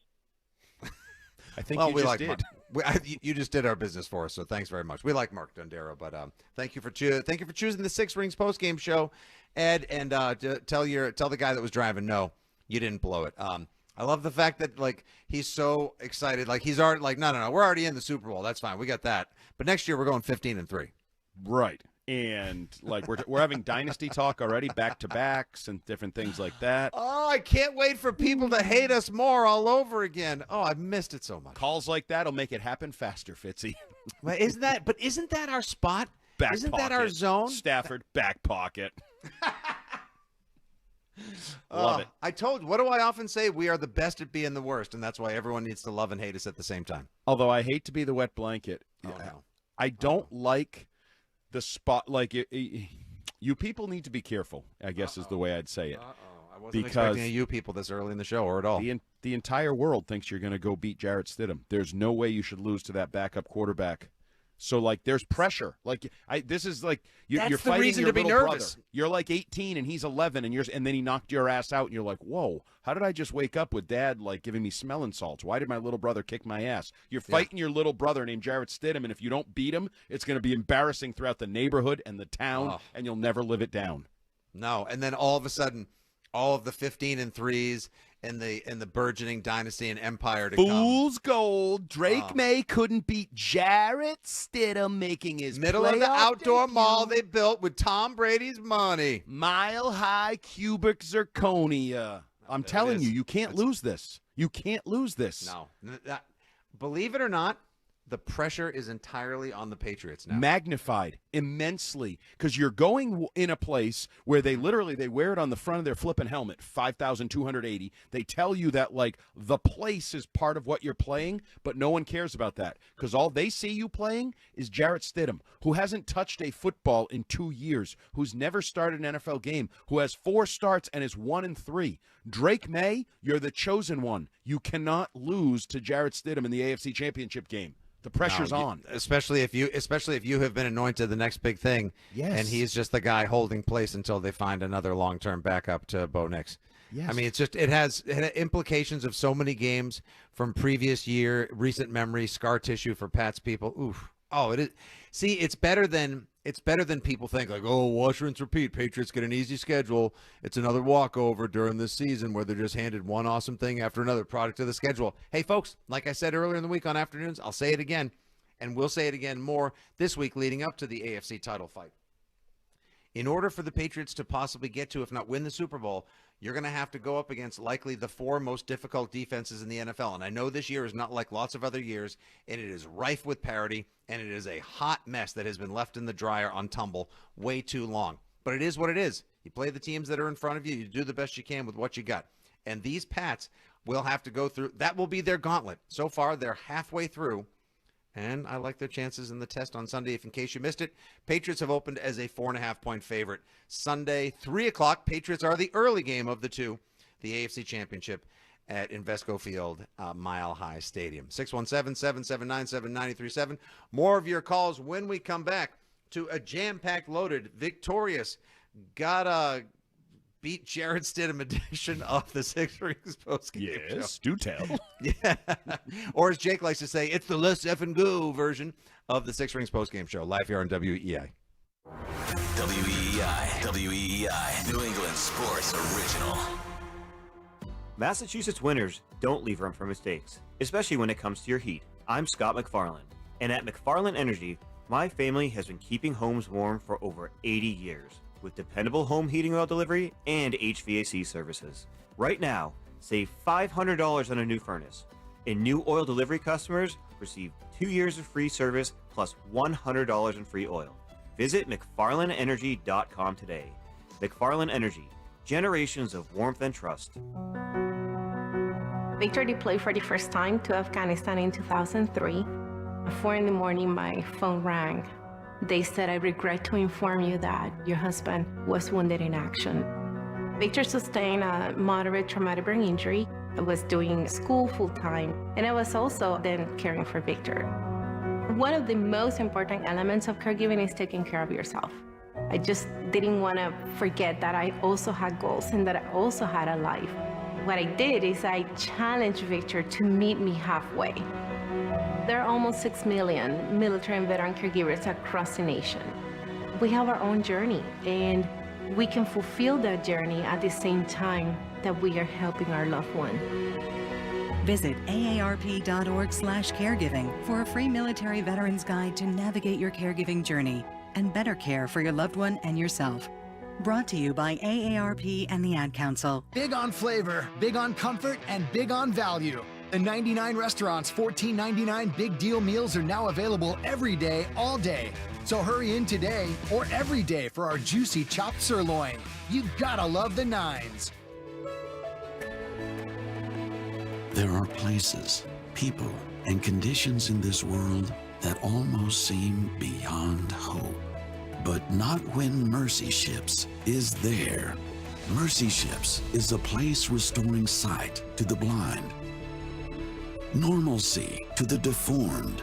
I think well, you we just like did. Mark. You just did our business for us, so thanks very much. We like Mark Dundaro, but thank you for choosing the Six Rings postgame show, Ed, and tell the guy that was driving, no, you didn't blow it. I love the fact that he's so excited, he's already no, we're already in the Super Bowl. That's fine, we got that. But next year we're going 15-3. Right. And we're having dynasty talk already, back-to-backs and different things like that. Oh, I can't wait for people to hate us more all over again. Oh, I've missed it so much. Calls like that will make it happen faster, Fitzy. Well, isn't that our spot? Back isn't pocket. that our zone? Stafford, back pocket. Love it. What do I often say? We are the best at being the worst, and that's why everyone needs to love and hate us at the same time. Although I hate to be the wet blanket. Oh, no. I don't like the spot. You people need to be careful, I guess is the way I'd say it. I wasn't expecting you people this early in the show or at all. The entire world thinks you're going to go beat Jarrett Stidham. There's no way you should lose to that backup quarterback So like, there's pressure. Like this is like That's you're the fighting reason your to be little nervous. brother. You're like 18 and he's 11, and then he knocked your ass out, and you're like, whoa, how did I just wake up with Dad like giving me smelling salts? Why did my little brother kick my ass? You're fighting your little brother named Jarrett Stidham, and if you don't beat him, it's going to be embarrassing throughout the neighborhood and the town, and you'll never live it down. No, and then all of a sudden, all of the 15-3s and the burgeoning dynasty and empire to Fool's gold. Drake May couldn't beat Jarrett Stidham making his middle of the playoff outdoor debut. mall they built with Tom Brady's money. Mile high cubic zirconia. I'm telling you, you can't lose this. You can't lose this. No. Believe it or not, the pressure is entirely on the Patriots now. Magnified immensely, because you're going in a place where they wear it on the front of their flipping helmet, 5,280. They tell you that like the place is part of what you're playing, but no one cares about that, because all they see you playing is Jarrett Stidham, who hasn't touched a football in 2 years, who's never started an NFL game, who has 4 starts and is 1-3. Drake May, you're the chosen one. You cannot lose to Jarrett Stidham in the AFC Championship game. The pressure's on, especially if you have been anointed the next big thing. Yes. And he's just the guy holding place until they find another long-term backup to Bo Nix. Yes. I mean, it has implications of so many games from previous year, recent memory, scar tissue for Pat's people. Oof. Oh, it is. See, it's better than people think. Like, oh, wash, rinse, repeat. Patriots get an easy schedule. It's another walkover during this season where they're just handed one awesome thing after another, product of the schedule. Hey, folks, like I said earlier in the week on Afternoons, I'll say it again, and we'll say it again more this week leading up to the AFC title fight. In order for the Patriots to possibly get to, if not win the Super Bowl, you're going to have to go up against likely the 4 most difficult defenses in the NFL. And I know this year is not like lots of other years, and it is rife with parity, and it is a hot mess that has been left in the dryer on tumble way too long. But it is what it is. You play the teams that are in front of you. You do the best you can with what you got. And these Pats will have to go through. That will be their gauntlet. So far, they're halfway through. And I like their chances in the test on Sunday. If in case you missed it, Patriots have opened as a 4.5-point favorite. Sunday, 3 o'clock. Patriots are the early game of the two. The AFC Championship at Invesco Field, Mile High Stadium. 617-779-7937. More of your calls when we come back to a jam-packed, loaded, victorious, gotta beat Jarrett Stidham edition of the Six Rings postgame show. Yes, do tell. Yeah. Or as Jake likes to say, it's the let's effing go version of the Six Rings postgame show, live here on WEEI. WEEI, New England Sports Original. Massachusetts winters don't leave room for mistakes, especially when it comes to your heat. I'm Scott McFarland, and at McFarland Energy, my family has been keeping homes warm for over 80 years with dependable home heating oil delivery and HVAC services. Right now, save $500 on a new furnace, and new oil delivery customers receive 2 years of free service plus $100 in free oil. Visit McFarlandEnergy.com today. McFarland Energy, generations of warmth and trust. Victor deployed for the first time to Afghanistan in 2003. At 4 in the morning, my phone rang. They said, I regret to inform you that your husband was wounded in action. Victor sustained a moderate traumatic brain injury. I was doing school full-time, and I was also then caring for Victor. One of the most important elements of caregiving is taking care of yourself. I just didn't want to forget that I also had goals and that I also had a life. What I did is I challenged Victor to meet me halfway. There are almost 6 million military and veteran caregivers across the nation. We have our own journey, and we can fulfill that journey at the same time that we are helping our loved one. Visit aarp.org/caregiving for a free military veterans guide to navigate your caregiving journey and better care for your loved one and yourself. Brought to you by AARP and the Ad Council. Big on flavor, big on comfort, and big on value. The 99 Restaurant's $14.99 Big Deal Meals are now available every day, all day. So hurry in today or every day for our juicy chopped sirloin. You gotta love the nines. There are places, people, and conditions in this world that almost seem beyond hope. But not when Mercy Ships is there. Mercy Ships is a place restoring sight to the blind, normalcy to the deformed,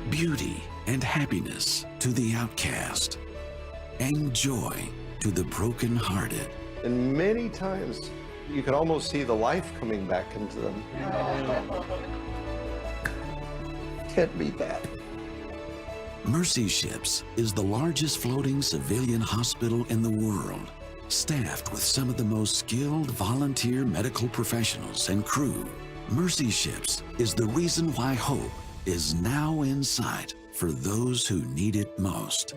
beauty and happiness to the outcast, and joy to the brokenhearted. And many times you could almost see the life coming back into them. Can't beat that. Mercy Ships is the largest floating civilian hospital in the world, staffed with some of the most skilled volunteer medical professionals and crew. Mercy Ships is the reason why hope is now in sight for those who need it most.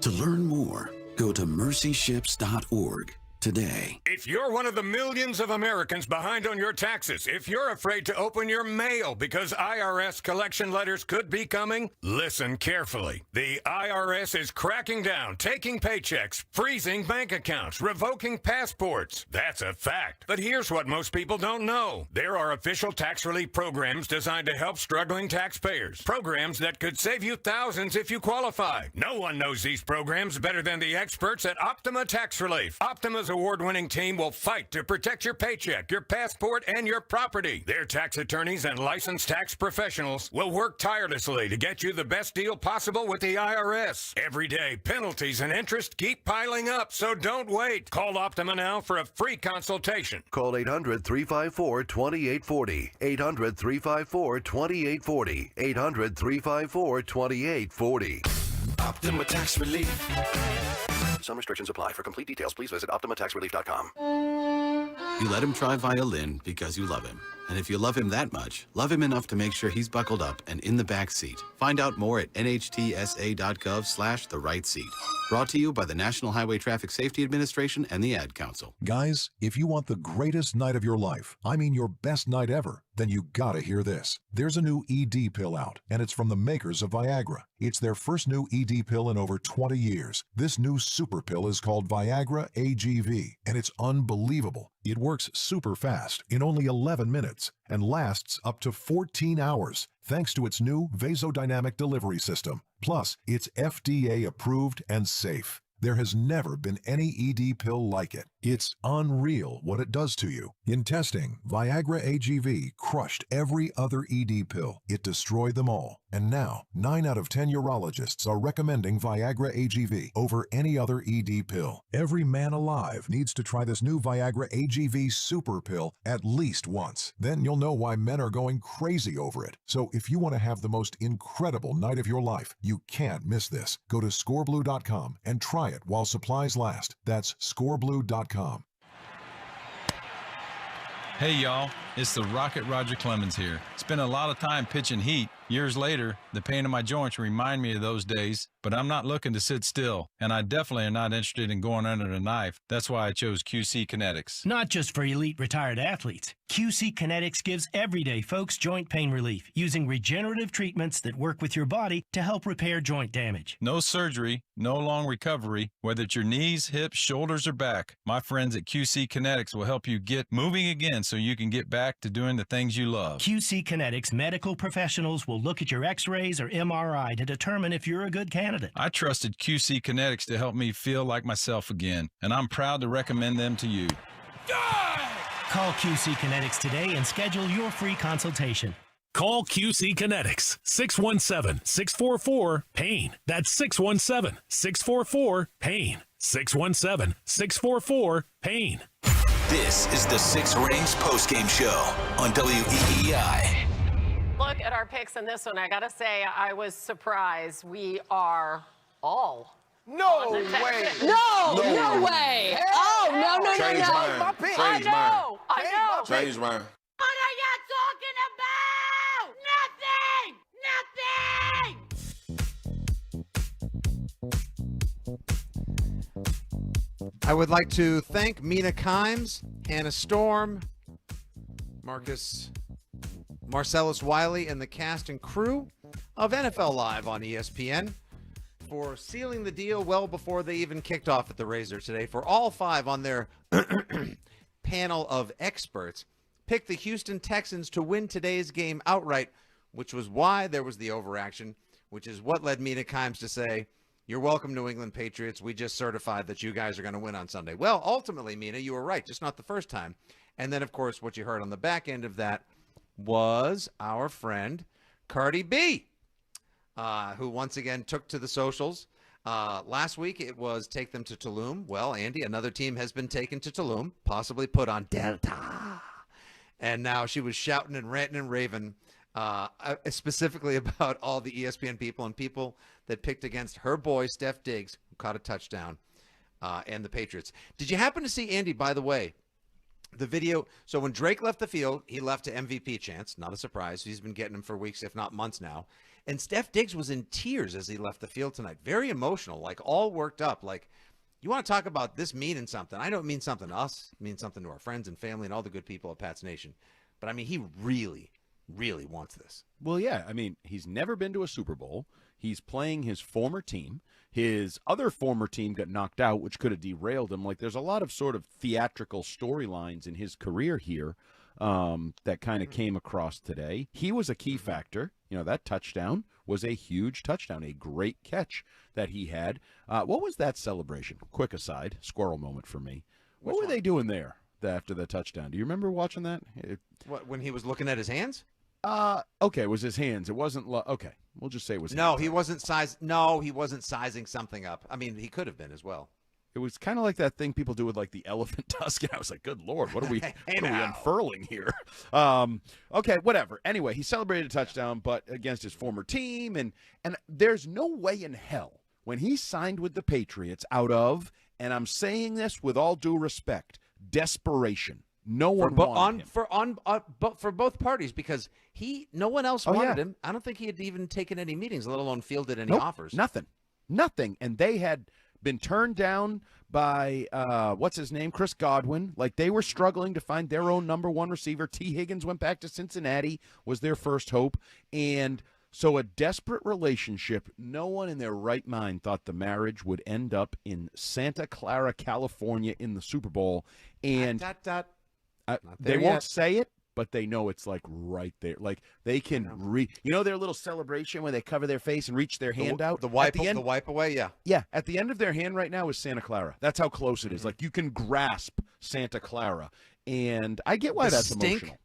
To learn more, go to mercyships.org today. If you're one of the millions of Americans behind on your taxes, if you're afraid to open your mail because IRS collection letters could be coming, listen carefully. The IRS is cracking down, taking paychecks, freezing bank accounts, revoking passports. That's a fact. But here's what most people don't know. There are official tax relief programs designed to help struggling taxpayers. Programs that could save you thousands if you qualify. No one knows these programs better than the experts at Optima Tax Relief. Optima's award-winning team will fight to protect your paycheck, your passport, and your property. Their tax attorneys and licensed tax professionals will work tirelessly to get you the best deal possible with the IRS. Every day, penalties and interest keep piling up, so don't wait. Call Optima now for a free consultation. Call 800-354-2840. 800-354-2840. 800-354-2840. Optima Tax Relief. Some restrictions apply. For complete details, please visit OptimaTaxRelief.com. You let him try violin because you love him. And if you love him that much, love him enough to make sure he's buckled up and in the back seat. Find out more at nhtsa.gov/the-right-seat. Brought to you by the National Highway Traffic Safety Administration and the Ad Council. Guys, if you want the greatest night of your life, I mean your best night ever, then you gotta hear this. There's a new ED pill out, and it's from the makers of Viagra. It's their first new ED pill in over 20 years. This new super pill is called Viagra AGV, and it's unbelievable. It works super fast, in only 11 minutes, and lasts up to 14 hours, thanks to its new vasodynamic delivery system. Plus, it's FDA approved and safe. There has never been any ED pill like it. It's unreal what it does to you. In testing, Viagra AGV crushed every other ED pill. It destroyed them all. And now, 9 out of 10 urologists are recommending Viagra AGV over any other ED pill. Every man alive needs to try this new Viagra AGV super pill at least once. Then you'll know why men are going crazy over it. So if you want to have the most incredible night of your life, you can't miss this. Go to scoreblue.com and try it while supplies last. That's scoreblue.com. Hey y'all, it's the Rocket Roger Clemens here. Spent a lot of time pitching heat. Years later, the pain in my joints remind me of those days, but I'm not looking to sit still, and I definitely am not interested in going under the knife. That's why I chose QC Kinetics. Not just for elite retired athletes. QC Kinetics gives everyday folks joint pain relief using regenerative treatments that work with your body to help repair joint damage. No surgery, no long recovery, whether it's your knees, hips, shoulders, or back. My friends at QC Kinetics will help you get moving again so you can get back to doing the things you love. QC Kinetics medical professionals will look at your x-rays or MRI to determine if you're a good candidate. I trusted QC Kinetics to help me feel like myself again, and I'm proud to recommend them to you. Call QC Kinetics today and schedule your free consultation. Call QC Kinetics, 617-644-PAIN. That's 617-644-PAIN. 617-644-PAIN. This is the Six Rings postgame show on WEEI. Look at our picks in this one. I got to say, I was surprised. We are all. No way. No way. Oh, no. Change mine. I know. Change mine. What are y'all talking about? Nothing. I would like to thank Mina Kimes, Hannah Storm, Marcellus Wiley, and the cast and crew of NFL Live on ESPN for sealing the deal well before they even kicked off at the Razor today. For all 5 on their panel of experts, picked the Houston Texans to win today's game outright, which was why there was the overaction, which is what led Mina Kimes to say, "You're welcome, New England Patriots. We just certified that you guys are going to win on Sunday." Well, ultimately, Mina, you were right, just not the first time. And then, of course, what you heard on the back end of that was our friend Cardi B. who once again took to the socials. Last week it was take them to Tulum. Well, Andy, another team has been taken to Tulum, possibly put on Delta. And now she was shouting and ranting and raving, specifically about all the ESPN people and people that picked against her boy, Steph Diggs, who caught a touchdown, and the Patriots. Did you happen to see, Andy, by the way, the video? So when Drake left the field, he left to MVP chance. Not a surprise. He's been getting them for weeks, if not months now. And Steph Diggs was in tears as he left the field tonight. Very emotional, like all worked up. Like, you want to talk about this meaning something. I know it means something to us. It means something to our friends and family and all the good people at Pats Nation. But, I mean, he really, really wants this. Well, yeah. I mean, he's never been to a Super Bowl. He's playing his former team. His other former team got knocked out, which could have derailed him. Like, there's a lot of sort of theatrical storylines in his career here that kind of came across today. He was a key factor. You know, that touchdown was a huge touchdown, a great catch that he had. What was that celebration? Quick aside, squirrel moment for me. What were they doing there after the touchdown? Do you remember watching that? What, when he was looking at his hands? Okay, it was his hands. It wasn't. Okay, we'll just say it was. No, hands. he wasn't No, he wasn't sizing something up. I mean, he could have been as well. It was kind of like that thing people do with like the elephant tusk. And I was like, good Lord, what are we, what are we unfurling here? Okay, whatever. Anyway, he celebrated a touchdown, but against his former team. And there's no way in hell when he signed with the Patriots out of, and I'm saying this with all due respect, desperation. No one wanted him. For both parties, because no one else wanted him. I don't think he had even taken any meetings, let alone fielded any offers. Nothing. And they had been turned down by what's his name, Chris Godwin. Like, they were struggling to find their own number one receiver. T. Higgins went back to Cincinnati, was their first hope. And so a desperate relationship. No one in their right mind thought the marriage would end up in Santa Clara, California in the Super Bowl. And they won't say it, but they know it's like right there. Like, they can you know their little celebration when they cover their face and reach their hand out? The wipe away, yeah. Yeah, at the end of their hand right now is Santa Clara. That's how close it is. Like, you can grasp Santa Clara. And I get why that's emotional.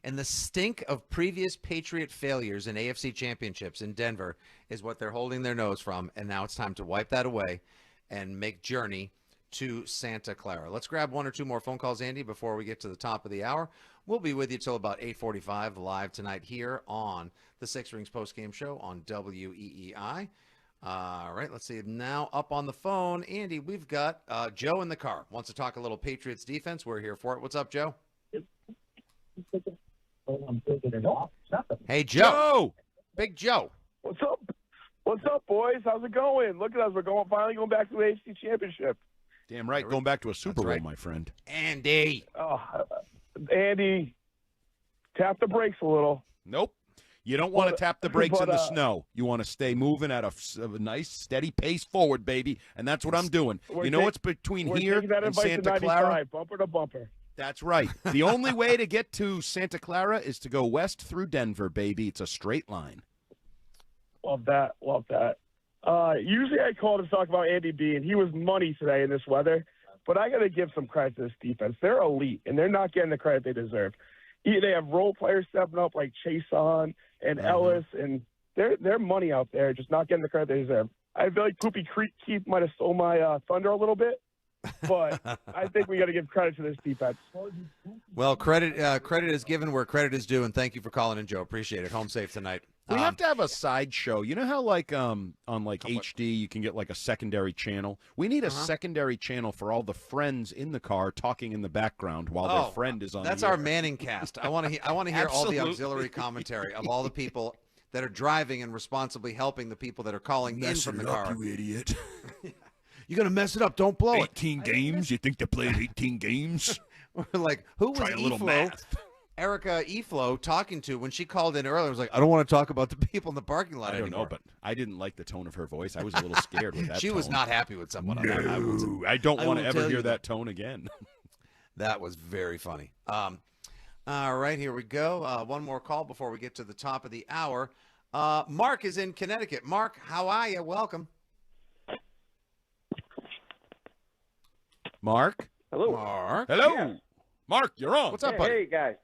And the stink of previous Patriot failures in AFC championships in Denver is what they're holding their nose from. And now it's time to wipe that away and make journey to Santa Clara. Let's grab one or two more phone calls, Andy, before we get to the top of the hour. We'll be with you till about 8:45 live tonight here on the Six Rings Postgame Show on WEEI. All right, let's see. Now up on the phone, Andy, we've got Joe in the car. Wants to talk a little Patriots defense. We're here for it. What's up, Joe? Hey, Joe. Big Joe. What's up? What's up, boys? How's it going? Look at us. We're finally going back to the AFC Championship. Damn right. Going back to a Super Bowl, my friend. Andy. Oh, Andy, tap the brakes a little. Nope. You don't want to tap the brakes in the snow. You want to stay moving at a nice, steady pace forward, baby. And that's what I'm doing. You know what's between here and Santa Clara? Bumper to bumper. That's right. The only way to get to Santa Clara is to go west through Denver, baby. It's a straight line. Love that. Love that. Usually I call to talk about Andy B, and he was money today in this weather. But I got to give some credit to this defense. They're elite, and they're not getting the credit they deserve. They have role players stepping up like Chason and Ellis, and they're money out there, just not getting the credit they deserve. I feel like Poopy Keith might have stole my thunder a little bit, but I think we got to give credit to this defense. Well, credit is given where credit is due, and thank you for calling in, Joe. Appreciate it. Home safe tonight. We have to have a side show. You know how like on like HD you can get like a secondary channel? We need a secondary channel for all the friends in the car talking in the background while their friend is on. That's the air. our Manning cast. I want to hear all the auxiliary commentary of all the people that are driving and responsibly helping the people that are calling in from the car. You idiot. You're going to mess it up. Don't blow 18 games? You think they played 18 games? We're like, who was Try a little math. Erica Eflo talking to when she called in earlier? Was like, I don't want to talk about the people in the parking lot anymore. I don't know, but I didn't like the tone of her voice. I was a little scared with that She tone. was not happy with someone on that. I don't want to ever hear that tone again. That was very funny. All right, here we go. One more call before we get to the top of the hour. Mark is in Connecticut. Mark, how are you? Welcome. Mark? Hello. Mark? Hello. Yeah. Mark, you're on. What's up, buddy? Hey, guys.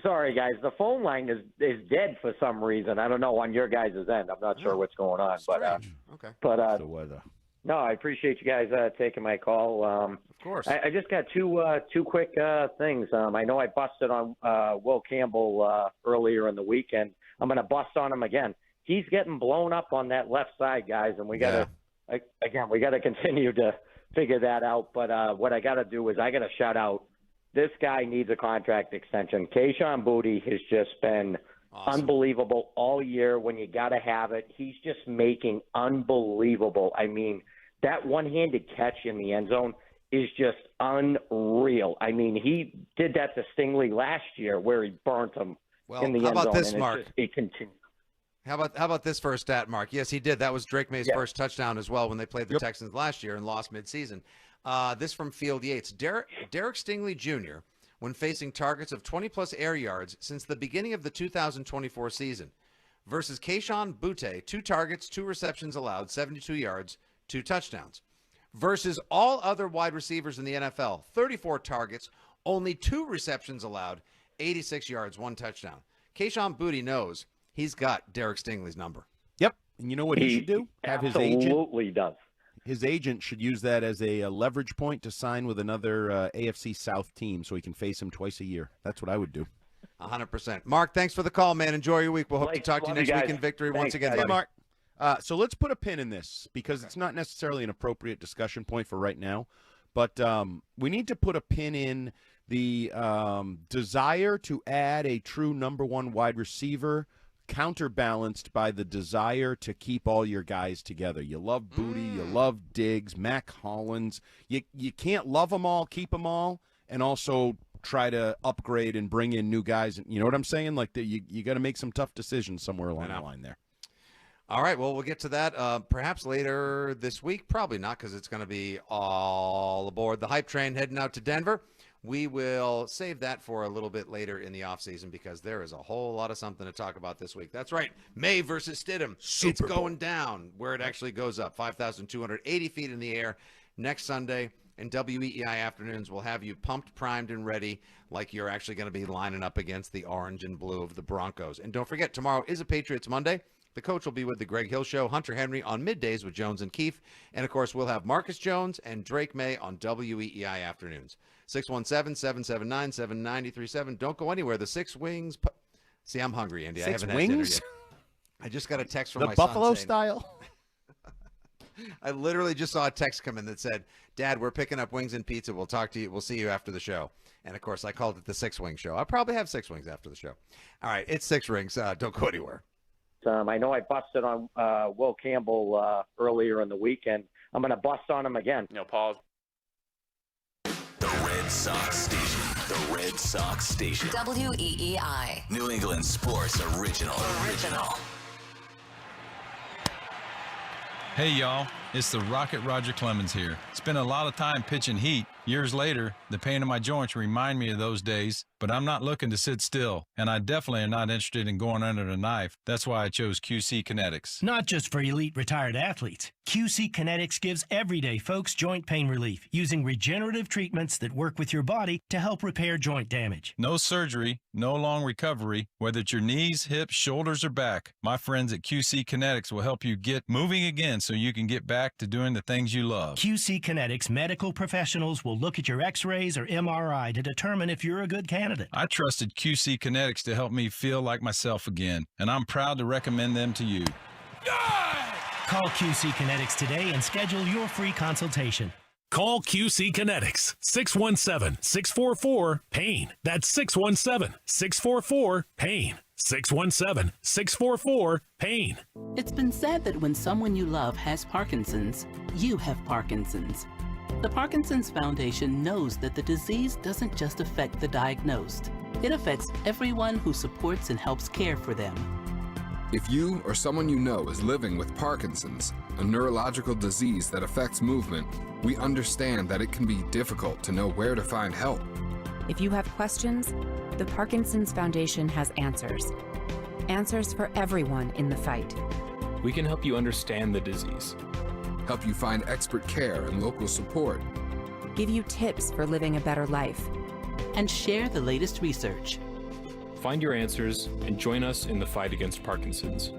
Sorry, guys. The phone line is dead for some reason. I don't know on your guys' end. I'm not sure what's going on. Strange. But the weather. No, I appreciate you guys taking my call. Of course. I just got two quick things. I know I busted on Will Campbell earlier in the weekend. I'm going to bust on him again. He's getting blown up on that left side, guys, and we got to continue to figure that out. But what I got to do is I got to shout out. This guy needs a contract extension. Keyshawn Boutte has just been unbelievable all year. When you got to have it, he's just making unbelievable. I mean, that one-handed catch in the end zone is just unreal. I mean, he did that to Stingley last year where he burnt him in the end zone. How about this, and Mark? It continues. How about this first stat, Mark? Yes, he did. That was Drake May's first touchdown as well when they played the Texans last year and lost midseason. This from Field Yates. Derek Stingley Jr., when facing targets of 20-plus air yards since the beginning of the 2024 season, versus Keyshawn Boutte, 2 targets, 2 receptions allowed, 72 yards, 2 touchdowns. Versus all other wide receivers in the NFL, 34 targets, only 2 receptions allowed, 86 yards, 1 touchdown. Keyshawn Boutte knows he's got Derek Stingley's number. Yep. And you know what he should do? Have his agent. Absolutely does. His agent should use that as a leverage point to sign with another AFC South team so he can face him twice a year. That's what I would do. 100%. Mark, thanks for the call, man. Enjoy your week. We'll hope to talk to you next week in victory once again. Hey, Mark. So let's put a pin in this because it's not necessarily an appropriate discussion point for right now, but we need to put a pin in the desire to add a true number 1 wide receiver counterbalanced by the desire to keep all your guys together. You love Boutte, you love Diggs, Mac Hollins. You can't love them all, keep them all, and also try to upgrade and bring in new guys. You know what I'm saying? Like you got to make some tough decisions somewhere along the line there. All right, well, we'll get to that perhaps later this week. Probably not because it's going to be all aboard the hype train heading out to Denver. We will save that for a little bit later in the offseason because there is a whole lot of something to talk about this week. That's right. May versus Stidham. It's going down where it actually goes up. 5,280 feet in the air next Sunday. And WEEI Afternoons will have you pumped, primed, and ready like you're actually going to be lining up against the orange and blue of the Broncos. And don't forget, tomorrow is a Patriots Monday. The coach will be with the Greg Hill Show, Hunter Henry on middays with Jones and Keefe. And, of course, we'll have Marcus Jones and Drake May on WEEI Afternoons. 617-779-7937. Don't go anywhere. The Six Wings. See, I'm hungry, Andy. I haven't had dinner yet. I just got a text from my son. The Buffalo style? I literally just saw a text come in that said, Dad, we're picking up wings and pizza. We'll talk to you. We'll see you after the show. And, of course, I called it the Six Wing Show. I'll probably have 6 wings after the show. All right, it's 6 rings. Don't go anywhere. I know I busted on Will Campbell earlier in the weekend. I'm going to bust on him again. No, pause. The Red Sox Station. The Red Sox Station. WEEI. New England Sports Original. Hey, y'all. It's the Rocket Roger Clemens here. Spent a lot of time pitching heat. Years later, the pain in my joints remind me of those days, but I'm not looking to sit still, and I definitely am not interested in going under the knife. That's why I chose QC Kinetics. Not just for elite retired athletes. QC Kinetics gives everyday folks joint pain relief using regenerative treatments that work with your body to help repair joint damage. No surgery, no long recovery, whether it's your knees, hips, shoulders, or back. My friends at QC Kinetics will help you get moving again so you can get back to doing the things you love. QC Kinetics medical professionals will look at your x-rays or MRI to determine if you're a good candidate. I trusted QC Kinetics to help me feel like myself again, and I'm proud to recommend them to you. Call QC Kinetics today and schedule your free consultation. Call QC Kinetics, 617-644-PAIN. That's 617-644-PAIN. 617-644-PAIN. It's been said that when someone you love has Parkinson's, you have Parkinson's. The Parkinson's Foundation knows that the disease doesn't just affect the diagnosed. It affects everyone who supports and helps care for them. If you or someone you know is living with Parkinson's, a neurological disease that affects movement, we understand that it can be difficult to know where to find help. If you have questions, the Parkinson's Foundation has answers. Answers for everyone in the fight. We can help you understand the disease. Help you find expert care and local support. Give you tips for living a better life. And share the latest research. Find your answers and join us in the fight against Parkinson's.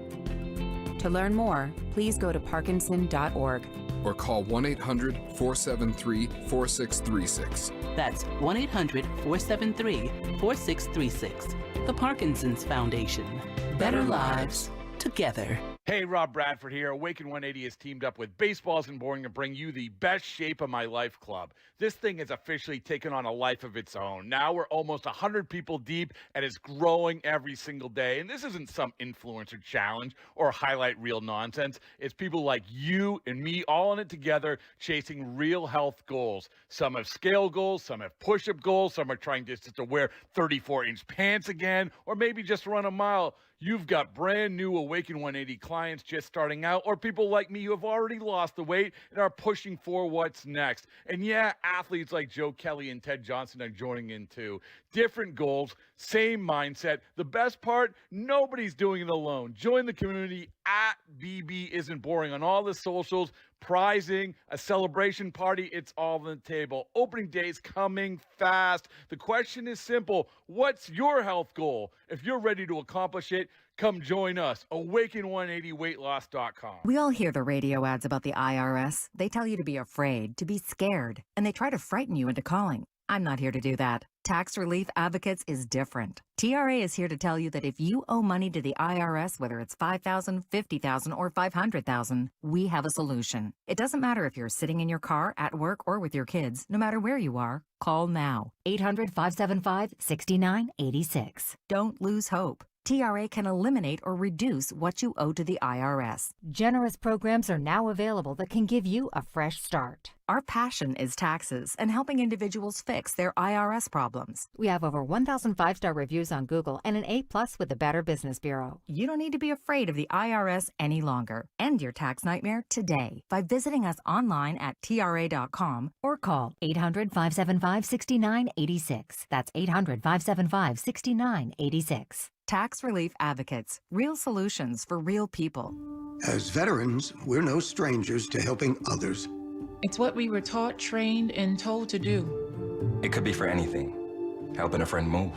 To learn more, please go to parkinson.org. Or call 1-800-473-4636. That's 1-800-473-4636. The Parkinson's Foundation. Better lives together. Hey, Rob Bradford here. Awaken 180 has teamed up with Baseball Isn't Boring to bring you the Best Shape of My Life Club. This thing has officially taken on a life of its own. Now we're almost 100 people deep, and it's growing every single day. And this isn't some influencer challenge or highlight reel nonsense. It's people like you and me all in it together, chasing real health goals. Some have scale goals, some have push-up goals, some are trying just to wear 34-inch pants again, or maybe just run a mile. You've got brand new Awaken 180 clients just starting out, or people like me who have already lost the weight and are pushing for what's next. And yeah, athletes like Joe Kelly and Ted Johnson are joining in too. Different goals, same mindset. The best part, nobody's doing it alone. Join the community at BB Isn't Boring on all the socials. Prizing, a celebration party, it's all on the table. Opening day's coming fast. The question is simple. What's your health goal? If you're ready to accomplish it, come join us. Awaken180weightloss.com. We all hear the radio ads about the IRS. They tell you to be afraid, to be scared, and they try to frighten you into calling. I'm not here to do that. Tax Relief Advocates is different. TRA is here to tell you that if you owe money to the IRS, whether it's $5,000, $50,000, or $500,000, we have a solution. It doesn't matter if you're sitting in your car, at work, or with your kids. No matter where you are, call now. 800-575-6986. Don't lose hope. TRA can eliminate or reduce what you owe to the IRS. Generous programs are now available that can give you a fresh start. Our passion is taxes and helping individuals fix their IRS problems. We have over 1,000 5-star reviews on Google and an A+ with the Better Business Bureau. You don't need to be afraid of the IRS any longer. End your tax nightmare today by visiting us online at TRA.com or call 800-575-6986. That's 800-575-6986. Tax Relief Advocates. Real solutions for real people. As veterans, we're no strangers to helping others. It's what we were taught, trained, and told to do. It could be for anything. Helping a friend move.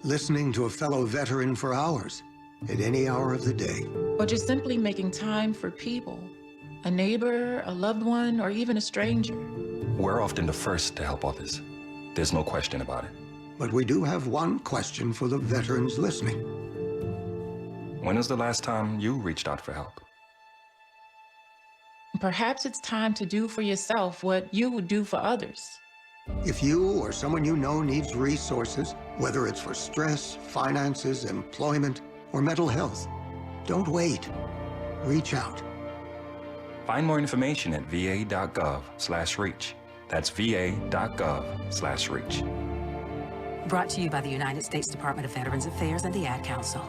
Listening to a fellow veteran for hours, at any hour of the day. Or just simply making time for people. A neighbor, a loved one, or even a stranger. We're often the first to help others. There's no question about it. But we do have one question for the veterans listening. When was the last time you reached out for help? Perhaps it's time to do for yourself what you would do for others. If you or someone you know needs resources, whether it's for stress, finances, employment, or mental health, don't wait. Reach out. Find more information at va.gov/reach. That's va.gov/reach. Brought to you by the United States Department of Veterans Affairs and the Ad Council.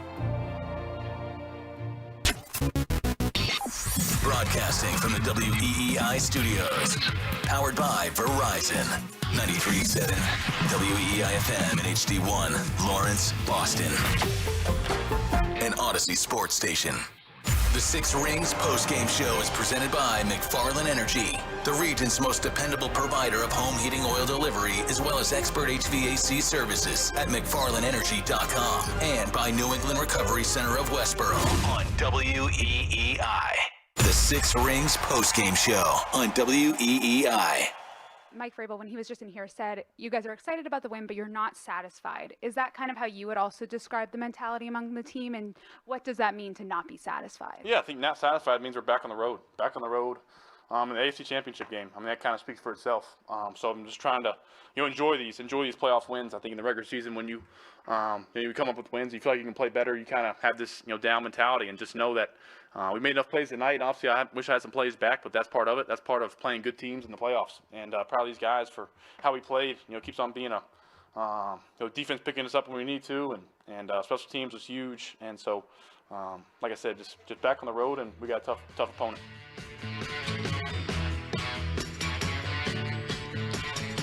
Broadcasting from the WEEI studios. Powered by Verizon. 93.7 WEEI-FM and HD1, Lawrence, Boston. An Odyssey sports station. The Six Rings postgame show is presented by McFarland Energy, the region's most dependable provider of home heating oil delivery, as well as expert HVAC services at McFarlandEnergy.com, and by New England Recovery Center of Westboro on WEEI. The Six Rings postgame show on WEEI. Mike Vrabel, when he was just in here, said, you guys are excited about the win, but you're not satisfied. Is that kind of how you would also describe the mentality among the team, and what does that mean to not be satisfied? Yeah, I think not satisfied means we're back on the road. Back on the road in the AFC Championship game. I mean, that kind of speaks for itself. So I'm just trying to, enjoy these playoff wins. I think in the regular season, when you come up with wins, you feel like you can play better. You kind of have this, down mentality, and just know that we made enough plays tonight. Obviously, I wish I had some plays back, but that's part of it. That's part of playing good teams in the playoffs. And proud of these guys for how we played. Keeps on being a defense picking us up when we need to, and special teams was huge. And so, like I said, just back on the road, and we got a tough opponent.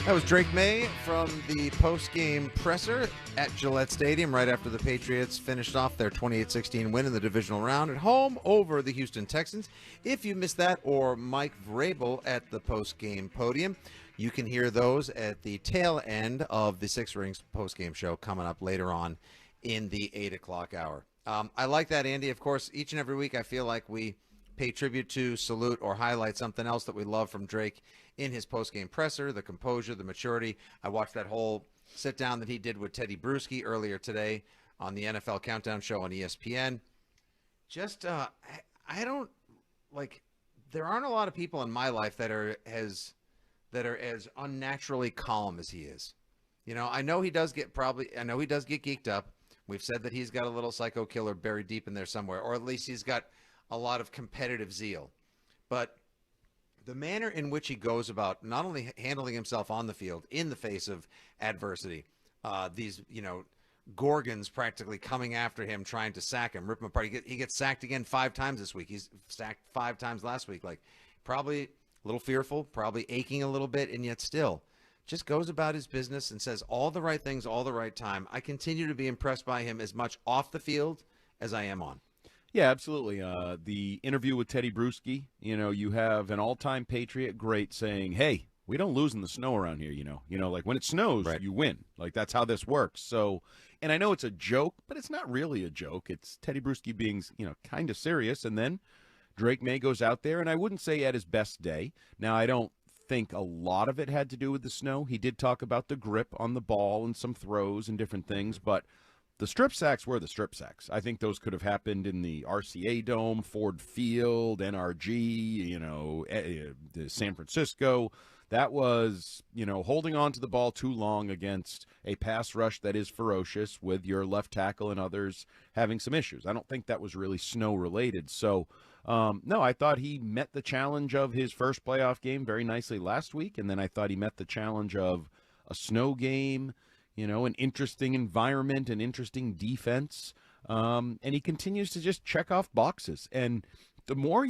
That was Drake May from the post-game presser at Gillette Stadium right after the Patriots finished off their 28-16 win in the divisional round at home over the Houston Texans. If you missed that, or Mike Vrabel at the post-game podium, you can hear those at the tail end of the Six Rings post-game show coming up later on in the 8 o'clock hour. I like that, Andy. Of course, each and every week I feel like we pay tribute to, salute, or highlight something else that we love from Drake in his postgame presser, the composure, the maturity. I watched that whole sit-down that he did with Teddy Bruschi earlier today on the NFL Countdown show on ESPN. Just, I don't, like, there aren't a lot of people in my life that are as unnaturally calm as he is. You know, I know he does get geeked up. We've said that he's got a little psycho killer buried deep in there somewhere, or at least he's got a lot of competitive zeal. But the manner in which he goes about not only handling himself on the field in the face of adversity, these, Gorgons practically coming after him, trying to sack him, rip him apart. He gets sacked again 5 times this week. He's sacked 5 times last week. Like, probably a little fearful, probably aching a little bit, and yet still just goes about his business and says all the right things all the right time. I continue to be impressed by him as much off the field as I am on. Yeah, absolutely. The interview with Teddy Bruschi, you have an all-time Patriot great saying, hey, we don't lose in the snow around here, like when it snows, you win. Like, that's how this works. So, and I know it's a joke, but it's not really a joke. It's Teddy Bruschi being, kind of serious. And then Drake May goes out there, and I wouldn't say at his best day. Now, I don't think a lot of it had to do with the snow. He did talk about the grip on the ball and some throws and different things, but the strip sacks were the strip sacks. I think those could have happened in the RCA Dome, Ford Field, NRG, San Francisco. That was, holding on to the ball too long against a pass rush that is ferocious with your left tackle and others having some issues. I don't think that was really snow-related. So, no, I thought he met the challenge of his first playoff game very nicely last week, and then I thought he met the challenge of a snow game, an interesting environment, an interesting defense, and he continues to just check off boxes. And the more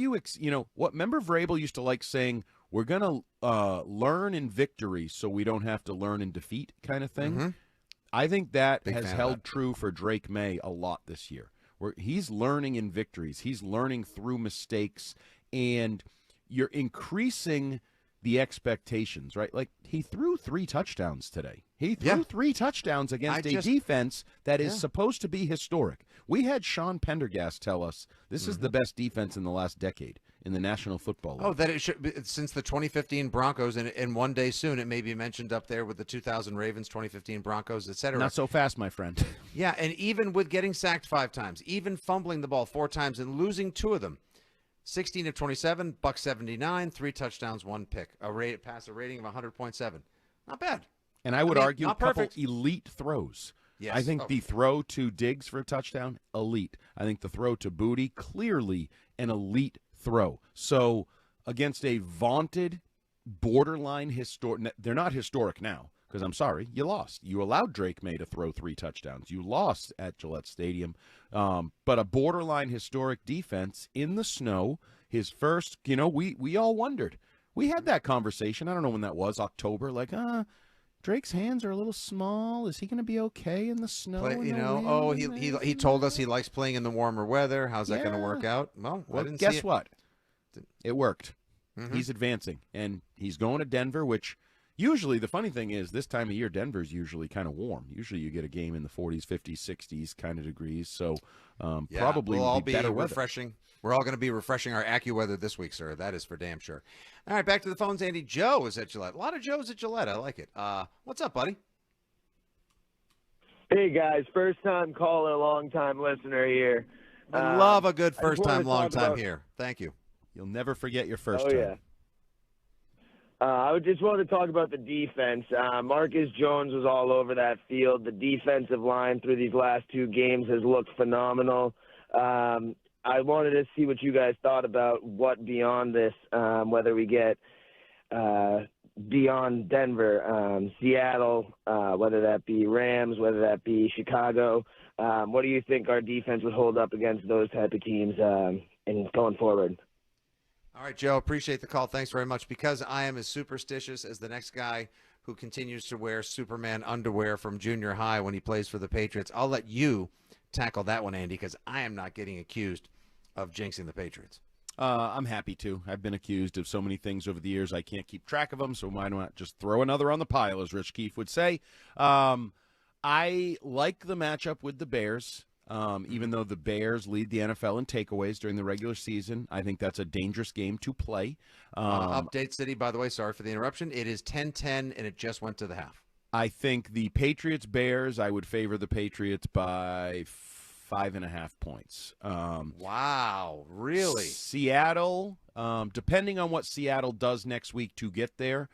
what member Vrabel used to like saying, we're going to learn in victory so we don't have to learn in defeat kind of thing. Mm-hmm. I think that has held true for Drake May a lot this year. Where he's learning in victories. He's learning through mistakes, and you're increasing the expectations, right? Like, he threw 3 touchdowns today. He threw 3 touchdowns against a defense that is supposed to be historic. We had Sean Pendergast tell us this is the best defense in the last decade in the National Football League. Oh, that it should be since the 2015 Broncos, and one day soon it may be mentioned up there with the 2000 Ravens, 2015 Broncos, etc. Not so fast, my friend. Yeah, and even with getting sacked 5 times, even fumbling the ball 4 times and losing 2 of them, 16 of 27, $179, 3 touchdowns, 1 pick, a rating of 100.7. Not bad. And I would argue a couple perfect elite throws. Yes. I think the throw to Diggs for a touchdown, elite. I think the throw to Booty, clearly an elite throw. So against a vaunted borderline historic, they're not historic now because I'm sorry, you lost. You allowed Drake May to throw 3 touchdowns. You lost at Gillette Stadium. But a borderline historic defense in the snow, his first, we all wondered. We had that conversation. I don't know when that was, October, like, Drake's hands are a little small. Is he going to be okay in the snow? He told us he likes playing in the warmer weather. How's that going to work out? Well, guess what? It worked. Mm-hmm. He's advancing, and he's going to Denver, which usually the funny thing is this time of year, Denver's usually kind of warm. Usually you get a game in the 40s, 50s, 60s kind of degrees. So probably we'll all be be better refreshing. We're all going to be refreshing our AccuWeather this week, sir. That is for damn sure. All right, back to the phones, Andy. Joe is at Gillette. A lot of Joes at Gillette. I like it. What's up, buddy? Hey, guys. First-time caller, long-time listener here. I love a good first-time, long-time here. Thank you. You'll never forget your first time. Yeah. I just wanted to talk about the defense. Marcus Jones was all over that field. The defensive line through these last 2 games has looked phenomenal. I wanted to see what you guys thought about what beyond this, whether we get beyond Denver, Seattle, whether that be Rams, whether that be Chicago. What do you think our defense would hold up against those type of teams and going forward? All right, Joe, appreciate the call. Thanks very much. Because I am as superstitious as the next guy who continues to wear Superman underwear from junior high when he plays for the Patriots, I'll let you tackle that one, Andy, because I am not getting accused of jinxing the Patriots. I'm happy to. I've been accused of so many things over the years. I can't keep track of them, so why not just throw another on the pile, as Rich Keefe would say. I like the matchup with the Bears. Even though the Bears lead the NFL in takeaways during the regular season, I think that's a dangerous game to play. Update City, by the way, sorry for the interruption. It is 10-10, and it just went to the half. I think the Patriots-Bears, I would favor the Patriots by 5.5 points. Wow, really? Seattle, depending on what Seattle does next week to get there,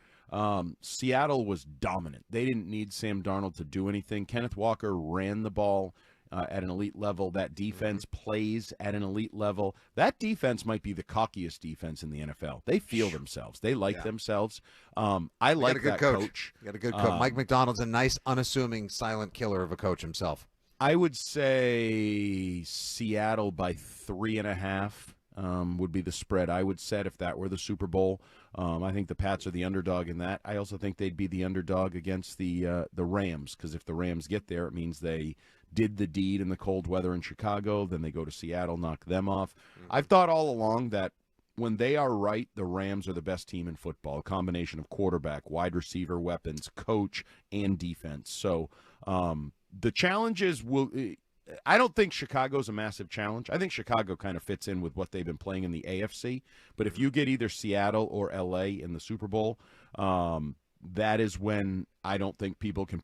Seattle was dominant. They didn't need Sam Darnold to do anything. Kenneth Walker ran the ball at an elite level. That defense plays at an elite level. That defense might be the cockiest defense in the NFL. They feel themselves. They like themselves. I like that coach. You got a good coach. Mike McDonald's a nice, unassuming, silent killer of a coach himself. I would say Seattle by 3.5 would be the spread I would set if that were the Super Bowl. I think the Pats are the underdog in that. I also think they'd be the underdog against the Rams, because if the Rams get there, it means they did the deed in the cold weather in Chicago. Then they go to Seattle, knock them off. I've thought all along that when they are right, the Rams are the best team in football, a combination of quarterback, wide receiver weapons, coach, and defense. So the challenges will – I don't think Chicago's a massive challenge. I think Chicago kind of fits in with what they've been playing in the AFC. But if you get either Seattle or L.A. in the Super Bowl, that is when I don't think people can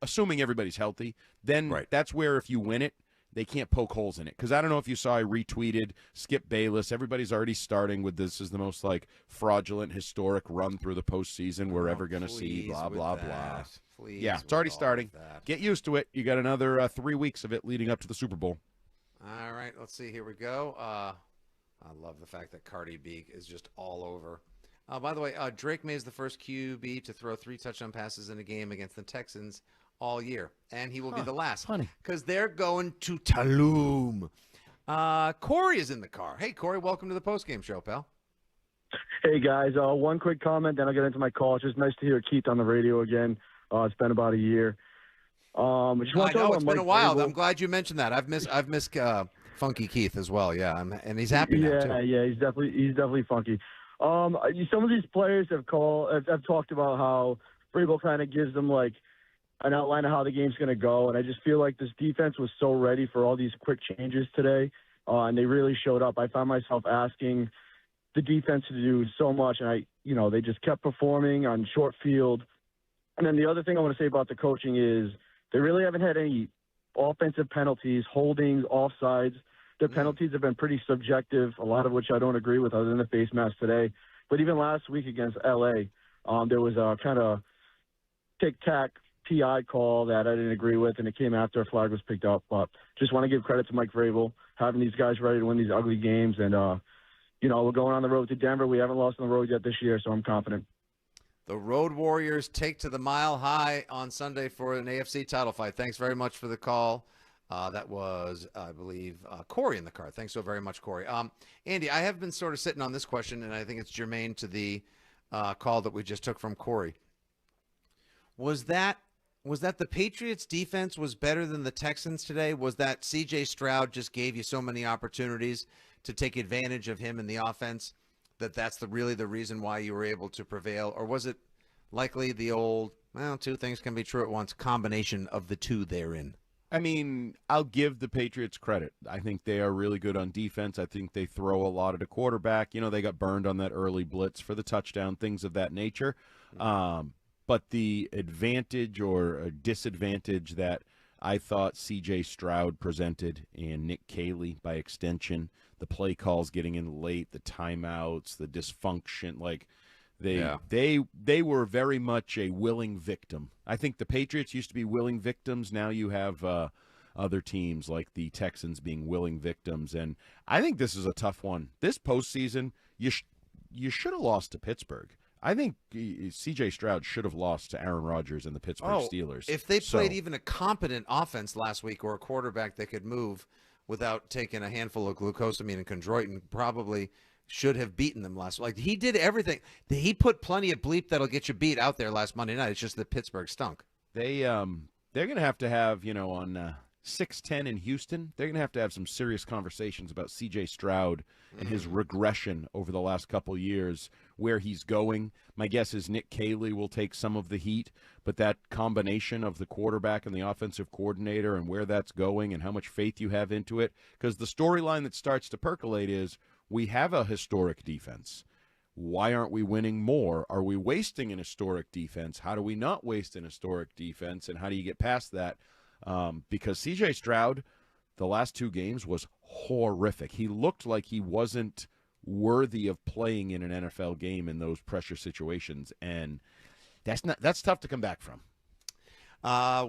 assuming everybody's healthy, then that's where if you win it, they can't poke holes in it. Because I don't know if you saw, I retweeted Skip Bayless. Everybody's already starting with this is the most fraudulent, historic run through the postseason we're ever going to see, blah, blah, blah. Yeah, it's already starting. Get used to it. You got another 3 weeks of it leading up to the Super Bowl. All right, let's see. Here we go. I love the fact that Cardi B is just all over. By the way, Drake May is the first QB to throw 3 touchdown passes in a game against the Texans all year, and he will be the last. Funny. Because they're going to Tulum. Corey is in the car. Hey, Corey, welcome to the postgame show, pal. Hey, guys. One quick comment, then I'll get into my call. It's just nice to hear Keith on the radio again. It's been about a year. I just want to know it's been a while. Vrabel. I'm glad you mentioned that. I've missed Funky Keith as well. Yeah, and he's happy now too. Yeah, he's definitely funky. Some of these players have talked about how Vrabel kind of gives them an outline of how the game's going to go, and I just feel like this defense was so ready for all these quick changes today, and they really showed up. I found myself asking the defense to do so much, and they just kept performing on short field. And then the other thing I want to say about the coaching is they really haven't had any offensive penalties, holdings, offsides. Their penalties have been pretty subjective, a lot of which I don't agree with other than the face mask today. But even last week against L.A., there was a kind of tic-tac PI call that I didn't agree with, and it came after a flag was picked up. But just want to give credit to Mike Vrabel, having these guys ready to win these ugly games. And, we're going on the road to Denver. We haven't lost on the road yet this year, so I'm confident. The Road Warriors take to the Mile High on Sunday for an AFC title fight. Thanks very much for the call. That was, I believe, Corey in the car. Thanks so very much, Corey. Andy, I have been sort of sitting on this question, and I think it's germane to the call that we just took from Corey. Was that the Patriots' defense was better than the Texans today? Was that C.J. Stroud just gave you so many opportunities to take advantage of him in the offense that's really the reason why you were able to prevail? Or was it likely the old, two things can be true at once, combination of the two therein? I mean, I'll give the Patriots credit. I think they are really good on defense. I think they throw a lot at a quarterback. They got burned on that early blitz for the touchdown, things of that nature. But the advantage or disadvantage that I thought C.J. Stroud presented and Nick Caley by extension, the play calls getting in late, the timeouts, the dysfunction, they were very much a willing victim. I think the Patriots used to be willing victims. Now you have other teams like the Texans being willing victims. And I think this is a tough one. This postseason, you should have lost to Pittsburgh. I think C.J. Stroud should have lost to Aaron Rodgers and the Pittsburgh Steelers. If they played even a competent offense last week or a quarterback that could move without taking a handful of glucosamine and chondroitin, probably should have beaten them last week. He did everything. He put plenty of bleep that'll get you beat out there last Monday night. It's just that Pittsburgh stunk. They're going to have on 6-10 in Houston, they're going to have some serious conversations about C.J. Stroud and his regression over the last couple years where he's going. My guess is Nick Caley will take some of the heat, but that combination of the quarterback and the offensive coordinator and where that's going and how much faith you have into it, because the storyline that starts to percolate is we have a historic defense. Why aren't we winning more? Are we wasting an historic defense? How do we not waste an historic defense, and how do you get past that? Because C.J. Stroud, the last 2 games, was horrific. He looked like he wasn't worthy of playing in an NFL game in those pressure situations, and that's tough to come back from.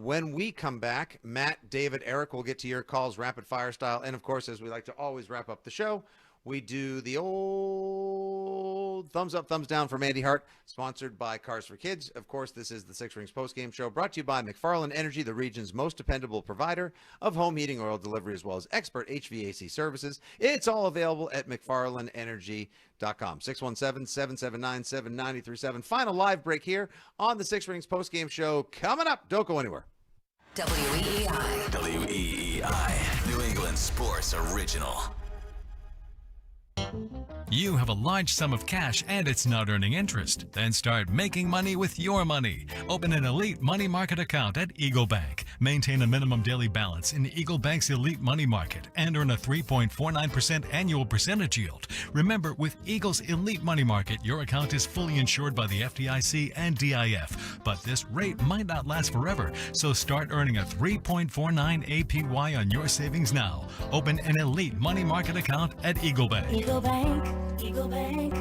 When we come back, Matt, David, Eric will get to your calls rapid fire style, and of course, as we like to always wrap up the show, we do the old thumbs up, thumbs down from Andy Hart, sponsored by Cars for Kids. Of course, this is the Six Rings postgame show, brought to you by McFarland Energy, the region's most dependable provider of home heating oil delivery, as well as expert HVAC services. It's all available at McFarlandEnergy.com. 617-779-7937. Final live break here on the Six Rings postgame show coming up. Don't go anywhere. WEEI. WEEI. New England Sports Original. You have a large sum of cash and it's not earning interest. Then start making money with your money. Open an elite money market account at Eagle Bank. Maintain a minimum daily balance in Eagle Bank's elite money market and earn a 3.49% annual percentage yield. Remember, with Eagle's elite money market, your account is fully insured by the FDIC and DIF. But this rate might not last forever, so start earning a 3.49 APY on your savings now. Open an elite money market account at Eagle Bank. Eagle Bank, Eagle Bank.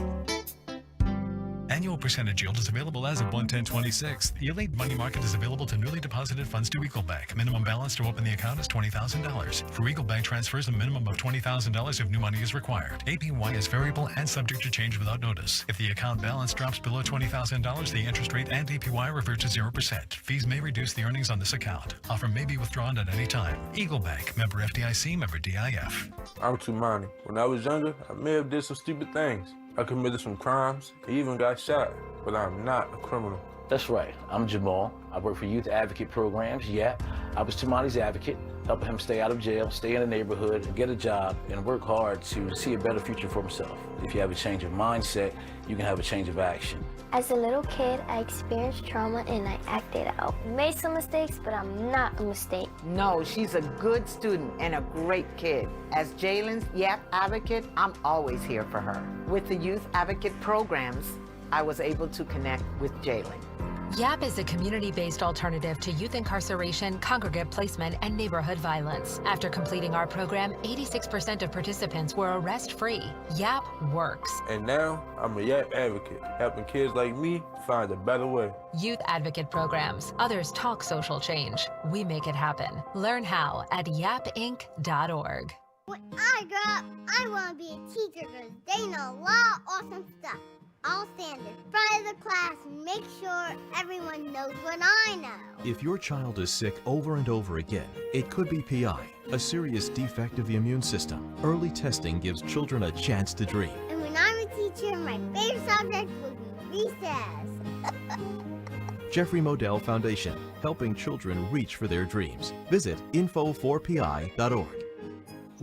Annual percentage yield is available as of 1/10/26. The elite money market is available to newly deposited funds to Eagle Bank. Minimum balance to open the account is $20,000. For Eagle Bank transfers, a minimum of $20,000 if new money is required. APY is variable and subject to change without notice. If the account balance drops below $20,000, the interest rate and APY revert to 0%. Fees may reduce the earnings on this account. Offer may be withdrawn at any time. Eagle Bank, member FDIC, member DIF. I'm Tumani. When I was younger, I may have did some stupid things. I committed some crimes, I even got shot, but I'm not a criminal. That's right. I'm Jamal. I work for youth advocate programs. Yeah, I was Tamani's advocate, helping him stay out of jail, stay in the neighborhood, get a job, and work hard to see a better future for himself. If you have a change of mindset, you can have a change of action. As a little kid, I experienced trauma and I acted out. Made some mistakes, but I'm not a mistake. No, she's a good student and a great kid. As Jalen's YAP advocate, I'm always here for her. With the youth advocate programs, I was able to connect with Jalen. YAP is a community-based alternative to youth incarceration, congregate placement, and neighborhood violence. After completing our program, 86% of participants were arrest-free. YAP works. And now, I'm a YAP advocate, helping kids like me find a better way. Youth advocate programs. Others talk social change. We make it happen. Learn how at yapinc.org. When I grow up, I want to be a teacher because they know a lot of awesome stuff. I'll stand in front of the class and make sure everyone knows what I know. If your child is sick over and over again, it could be PI, a serious defect of the immune system. Early testing gives children a chance to dream. And when I'm a teacher, my favorite subject will be recess. Jeffrey Modell Foundation, helping children reach for their dreams. Visit info4pi.org.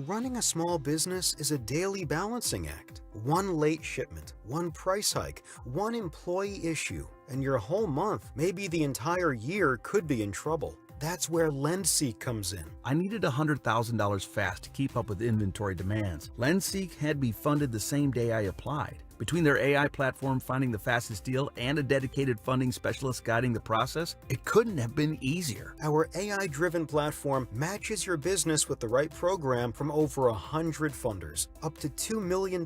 Running a small business is a daily balancing act. One late shipment, one price hike, one employee issue, and your whole month, maybe the entire year, could be in trouble. That's where LendSeek comes in. I needed $100,000 fast to keep up with inventory demands. LendSeek had me funded the same day I applied. Between their AI platform finding the fastest deal and a dedicated funding specialist guiding the process, it couldn't have been easier. Our AI-driven platform matches your business with the right program from over 100 funders, up to $2 million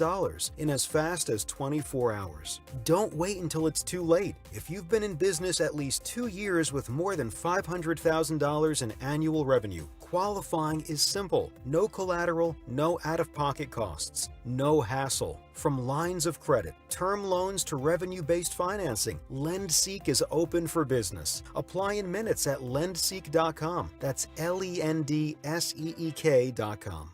in as fast as 24 hours. Don't wait until it's too late. If you've been in business at least 2 years with more than $500,000 in annual revenue, qualifying is simple. No collateral, no out-of-pocket costs, no hassle. From lines of credit, term loans to revenue-based financing, LendSeek is open for business. Apply in minutes at lendseek.com. That's LENDSEEK.com.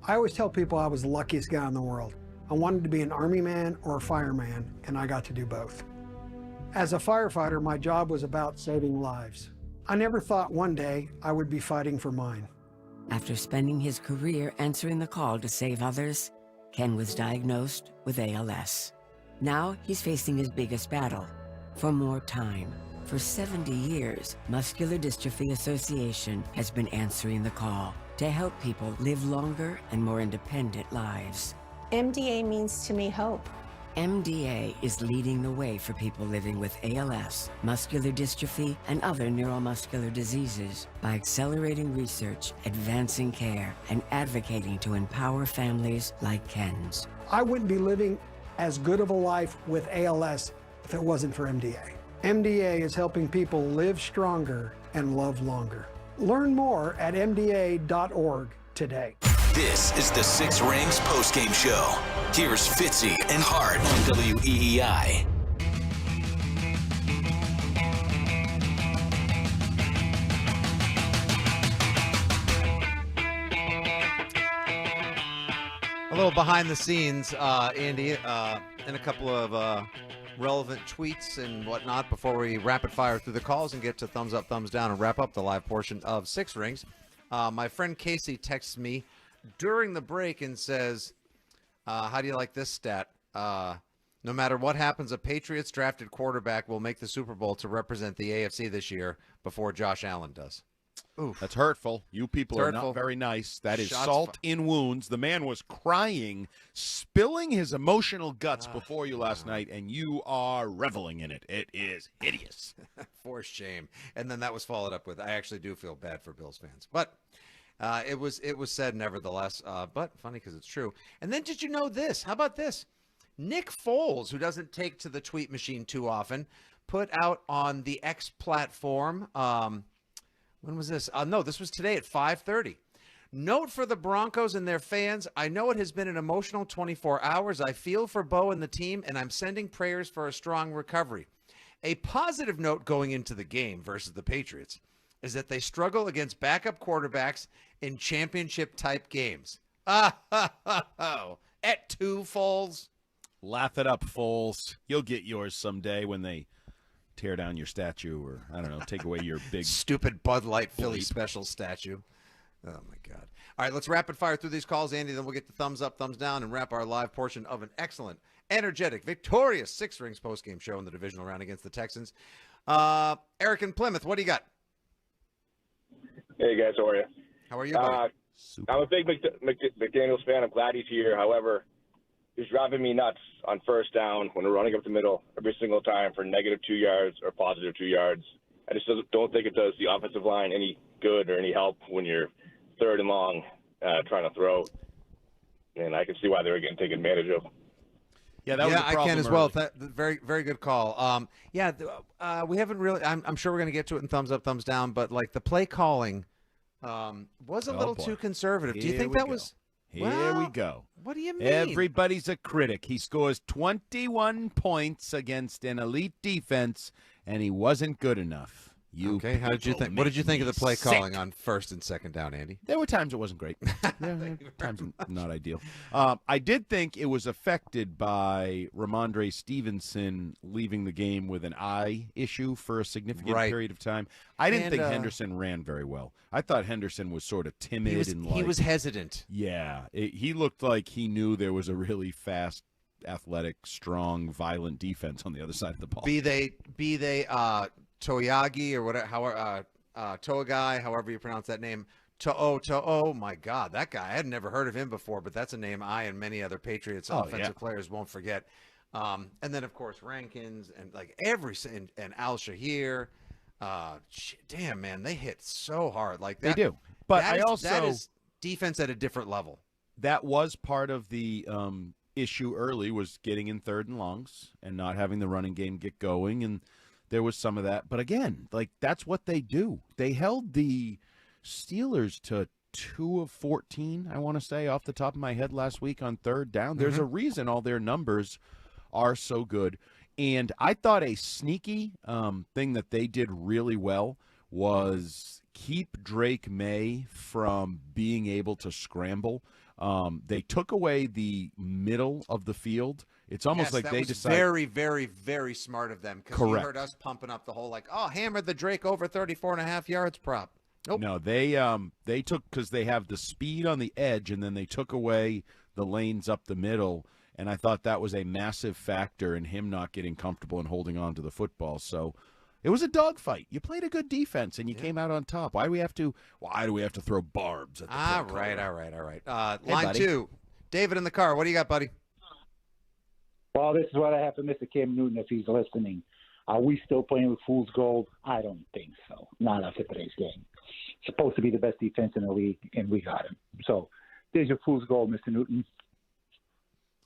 I always tell people I was the luckiest guy in the world. I wanted to be an army man or a fireman, and I got to do both. As a firefighter, my job was about saving lives. I never thought one day I would be fighting for mine. After spending his career answering the call to save others, Ken was diagnosed with ALS. Now he's facing his biggest battle, for more time. For 70 years, Muscular Dystrophy Association has been answering the call to help people live longer and more independent lives. MDA means to me hope. MDA is leading the way for people living with ALS, muscular dystrophy, and other neuromuscular diseases by accelerating research, advancing care, and advocating to empower families like Ken's. I wouldn't be living as good of a life with ALS if it wasn't for MDA. MDA is helping people live stronger and love longer. Learn more at mda.org today. This is the Six Rings postgame show. Here's Fitzy and Hart on WEEI. A little behind the scenes, Andy, and a couple of relevant tweets and whatnot before we rapid fire through the calls and get to thumbs up, thumbs down, and wrap up the live portion of Six Rings. My friend Casey texts me during the break and says, how do you like this stat? No matter what happens, a Patriots drafted quarterback will make the Super Bowl to represent the AFC this year before Josh Allen does. Oof. That's hurtful. You people are Hurtful. not very nice. That is Shots salt in wounds. The man was crying, spilling his emotional guts before you last night, and you are reveling in it. It is hideous. For shame. And then that was followed up with, I actually do feel bad for Bills fans. But it was said nevertheless, but funny because it's true. And then did you know this? How about this? Nick Foles, who doesn't take to the tweet machine too often, put out on the X platform, when was this? No, this was today at 5:30. Note for the Broncos and their fans, I know it has been an emotional 24 hours. I feel for Bo and the team, and I'm sending prayers for a strong recovery. A positive note going into the game versus the Patriots is that they struggle against backup quarterbacks in championship-type games. At 2, Foles. Laugh it up, Foles. You'll get yours someday when they tear down your statue or, I don't know, take away your big... Stupid Bud Light Philly special statue. Oh, my God. All right, let's rapid fire through these calls, Andy. Then we'll get the thumbs up, thumbs down, and wrap our live portion of an excellent, energetic, victorious Six Rings postgame show in the divisional round against the Texans. Eric in Plymouth, what do you got? Hey, guys. How are you? How are you, buddy? I'm a big McDaniels fan. I'm glad he's here. However, he's driving me nuts on first down when we're running up the middle every single time for -2 yards or +2 yards. I just don't think it does the offensive line any good or any help when you're 3rd and long trying to throw. And I can see why they're getting taken advantage of. Yeah, that was a problem I can as well. early. Very, very good call. We haven't really. I'm sure we're going to get to it in thumbs up, thumbs down. But like the play calling was a little too conservative. Do you think that was? Here we go. What do you mean? Everybody's a critic. He scores 21 points against an elite defense, and he wasn't good enough. Okay, how did you think? What did you think of the play calling on 1st and 2nd down, Andy? There were times it wasn't great. There were times not ideal. I did think it was affected by Ramondre Stevenson leaving the game with an eye issue for a significant period of time. I didn't think Henderson ran very well. I thought Henderson was sort of timid he was hesitant. Yeah, he looked like he knew there was a really fast, athletic, strong, violent defense on the other side of the ball. Be they Toyagi or whatever, Toagai, however you pronounce that name. To'o, my God, that guy, I had never heard of him before, but that's a name I and many other Patriots offensive players won't forget. And then, of course, Rankins and like and Al Shahir. Damn, man, they hit so hard. Like that, they do. But that is defense at a different level. That was part of the issue early, was getting in 3rd and longs and not having the running game get going, and there was some of that. But again, like that's what they do. They held the Steelers to 2 of 14, I want to say, off the top of my head last week on 3rd down. There's a reason all their numbers are so good. And I thought a sneaky thing that they did really well was keep Drake May from being able to scramble. They took away the middle of the field. It's almost like they decided. Very, very, very smart of them. Because you heard us pumping up the whole hammer the Drake over 34.5 yards prop. Nope. No, they took, because they have the speed on the edge, and then they took away the lanes up the middle. and I thought that was a massive factor in him not getting comfortable and holding on to the football. So it was a dogfight. You played a good defense, and you came out on top. Why do we have to throw barbs at the All right. Hey, Line buddy. 2, David in the car. What do you got, buddy? Well, this is what I have to Mr. Cam Newton if he's listening. Are we still playing with fool's gold? I don't think so. Not after today's game. Supposed to be the best defense in the league, and we got him. So there's your fool's gold, Mr. Newton.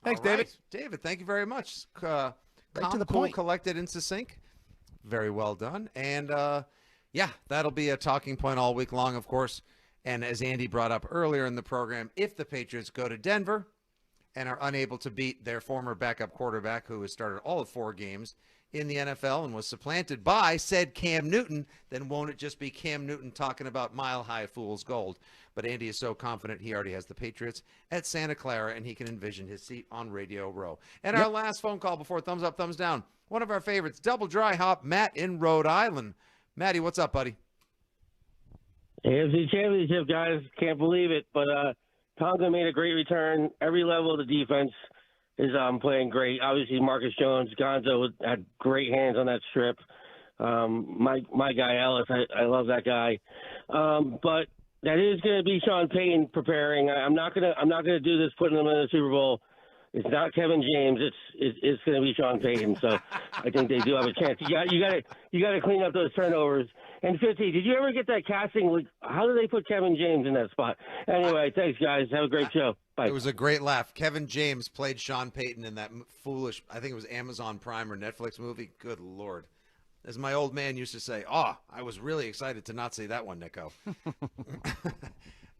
Thanks, All right. David. David, thank you very much. Right to the cool, point. collected, and succinct. Very well done. And, that'll be a talking point all week long, of course. And as Andy brought up earlier in the program, if the Patriots go to Denver and are unable to beat their former backup quarterback who has started all of 4 games in the NFL and was supplanted by said Cam Newton, then won't it just be Cam Newton talking about mile-high fool's gold? But Andy is so confident he already has the Patriots at Santa Clara, and he can envision his seat on Radio Row. And our last phone call before thumbs up, thumbs down, one of our favorites, double dry hop, Matt in Rhode Island. Matty, what's up, buddy? AFC Championship, guys. Can't believe it. But Tonga made a great return. Every level of the defense is playing great. Obviously, Marcus Jones, Gonzo had great hands on that strip. My guy Ellis, I love that guy. But that is going to be Sean Payton preparing. I'm not gonna do this putting him in the Super Bowl. It's not Kevin James. It's going to be Sean Payton. So I think they do have a chance. You got to clean up those turnovers. And 50, did you ever get that casting? Like, how do they put Kevin James in that spot? Anyway, thanks, guys. Have a great show. Bye. It was a great laugh. Kevin James played Sean Payton in that foolish, I think it was Amazon Prime or Netflix movie. Good Lord. As my old man used to say, I was really excited to not see that one, Nico.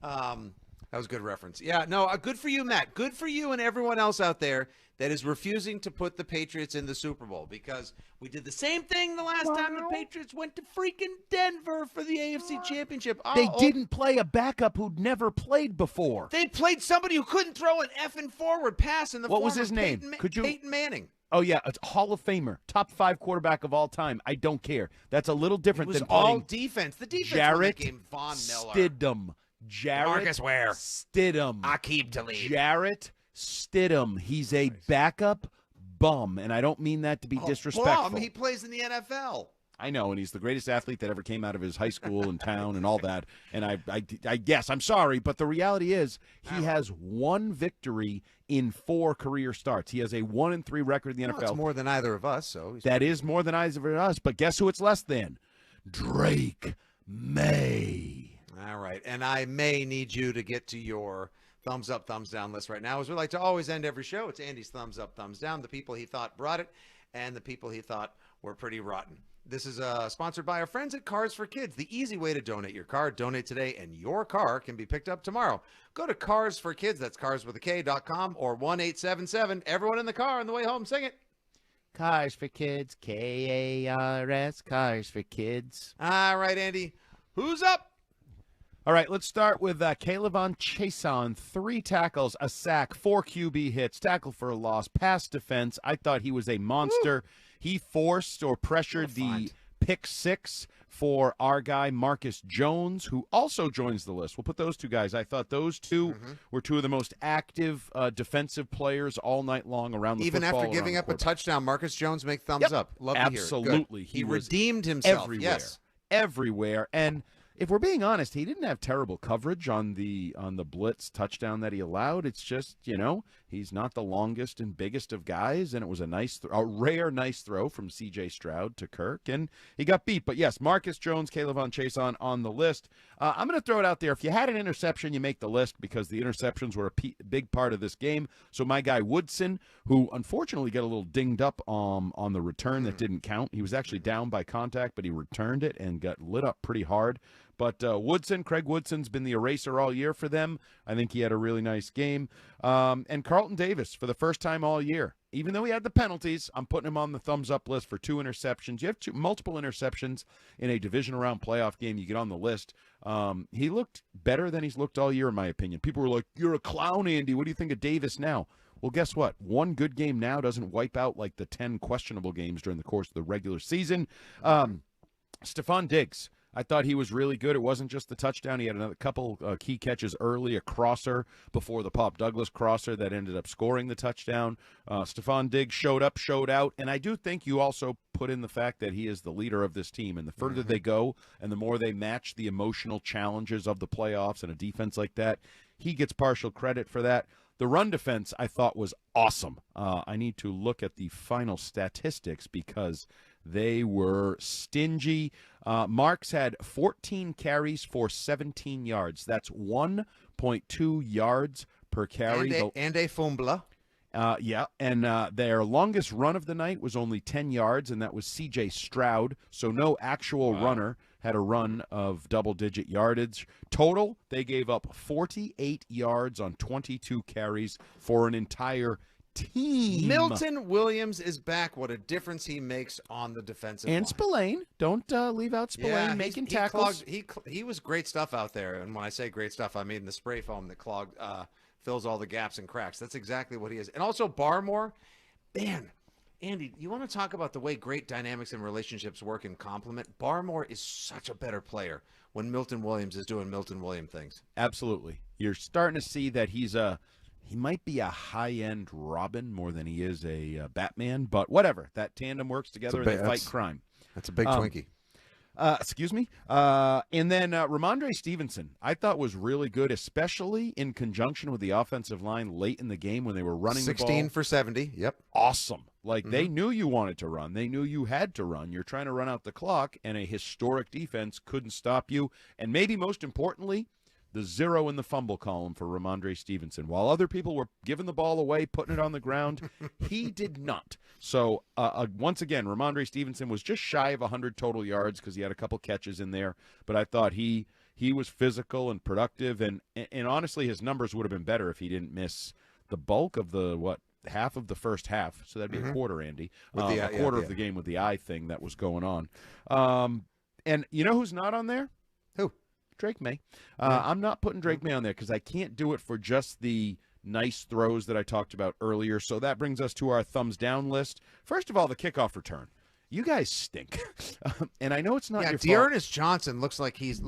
That was a good reference. Yeah, no, good for you, Matt. Good for you and everyone else out there that is refusing to put the Patriots in the Super Bowl, because we did the same thing the last time the Patriots went to freaking Denver for the AFC Championship. They didn't play a backup who'd never played before. They played somebody who couldn't throw an effing forward pass in the What was form his of name? Peyton Manning. Oh, yeah, it's Hall of Famer, top 5 quarterback of all time. I don't care. That's a little different It was than all playing defense. The defense Jarrett won the game. Von Miller. Stidham. Jarrett Marcus Ware. Stidham. Aqib Talib. Jarrett Stidham. He's a backup bum, and I don't mean that to be disrespectful. Bum. He plays in the NFL. I know, and he's the greatest athlete that ever came out of his high school and town and all that. And I guess, I'm sorry, but the reality is he has 1 victory in 4 career starts. He has a 1-3 record in the NFL. That's more than either of us. So that is more than either of us. But guess who it's less than? Drake May. All right, and I may need you to get to your thumbs up, thumbs down list right now. As we like to always end every show, it's Andy's thumbs up, thumbs down. The people he thought brought it, and the people he thought were pretty rotten. This is sponsored by our friends at Cars for Kids. The easy way to donate your car. Donate today, and your car can be picked up tomorrow. Go to Cars for Kids. That's carswithak.com or 1-877. Everyone in the car on the way home, sing it. Cars for Kids, K-A-R-S, Cars for Kids. All right, Andy, who's up? All right, let's start with Caleb Chason. 3 tackles, a sack, 4 QB hits, tackle for a loss, pass defense. I thought he was a monster. He forced or pressured the pick 6 for our guy Marcus Jones, who also joins the list. We'll put those 2 guys. I thought those 2 were 2 of the most active defensive players all night long around the Even football. after giving up a touchdown, Marcus Jones make thumbs up. Love to hear it. Absolutely. Good. He was redeemed himself. everywhere. Yes. Everywhere. And if we're being honest, he didn't have terrible coverage on the blitz touchdown that he allowed. It's just, he's not the longest and biggest of guys, and it was a rare nice throw from C.J. Stroud to Kirk, and he got beat. But yes, Marcus Jones, Caleb Chason on the list. I'm going to throw it out there. If you had an interception, you make the list because the interceptions were a big part of this game. So my guy Woodson, who unfortunately got a little dinged up on the return that didn't count. He was actually down by contact, but he returned it and got lit up pretty hard. But Craig Woodson's been the eraser all year for them. I think he had a really nice game. And Carlton Davis, for the first time all year, even though he had the penalties, I'm putting him on the thumbs-up list for 2 interceptions. You have multiple interceptions in a division-round playoff game. You get on the list. He looked better than he's looked all year, in my opinion. People were like, you're a clown, Andy. What do you think of Davis now? Well, guess what? 1 good game now doesn't wipe out like the 10 questionable games during the course of the regular season. Stephon Diggs. I thought he was really good. It wasn't just the touchdown. He had another couple key catches early, a crosser before the Pop Douglas crosser that ended up scoring the touchdown. Stephon Diggs showed up, showed out, and I do think you also put in the fact that he is the leader of this team, and the further they go and the more they match the emotional challenges of the playoffs and a defense like that, he gets partial credit for that. The run defense, I thought, was awesome. I need to look at the final statistics because they were stingy. Marks had 14 carries for 17 yards. That's 1.2 yards per carry. And a fumble. Yeah, and their longest run of the night was only 10 yards, and that was C.J. Stroud, so no actual runner had a run of double-digit yardage. Total, they gave up 48 yards on 22 carries for an entire team. Milton Williams is back. What a difference he makes on the defensive line. And Spillane. Don't leave out Spillane making tackles. He was great stuff out there, and when I say great stuff, I mean the spray foam that fills all the gaps and cracks. That's exactly what he is. And also Barmore, man, Andy, you want to talk about the way great dynamics and relationships work in complement? Barmore is such a better player when Milton Williams is doing Milton Williams things. Absolutely. You're starting to see that he might be a high-end Robin more than he is a Batman, but whatever. That tandem works together and they fight crime. That's a big Twinkie. Excuse me. And then Ramondre Stevenson, I thought was really good, especially in conjunction with the offensive line late in the game when they were running the ball. 16 for 70. Yep. Awesome. Like, they knew you wanted to run. They knew you had to run. You're trying to run out the clock, and a historic defense couldn't stop you. And maybe most importantly, the 0 in the fumble column for Ramondre Stevenson. While other people were giving the ball away, putting it on the ground, he did not. So, once again, Ramondre Stevenson was just shy of 100 total yards because he had a couple catches in there. But I thought he was physical and productive, and honestly, his numbers would have been better if he didn't miss the bulk of the, half of the first half. So that'd be a quarter, Andy. A quarter of the game with the eye thing that was going on. And you know who's not on there? Who? Drake May. I'm not putting Drake May on there because I can't do it for just the nice throws that I talked about earlier. So that brings us to our thumbs down list. First of all, the kickoff return. You guys stink, and I know it's not your fault. Dearness Johnson looks like he's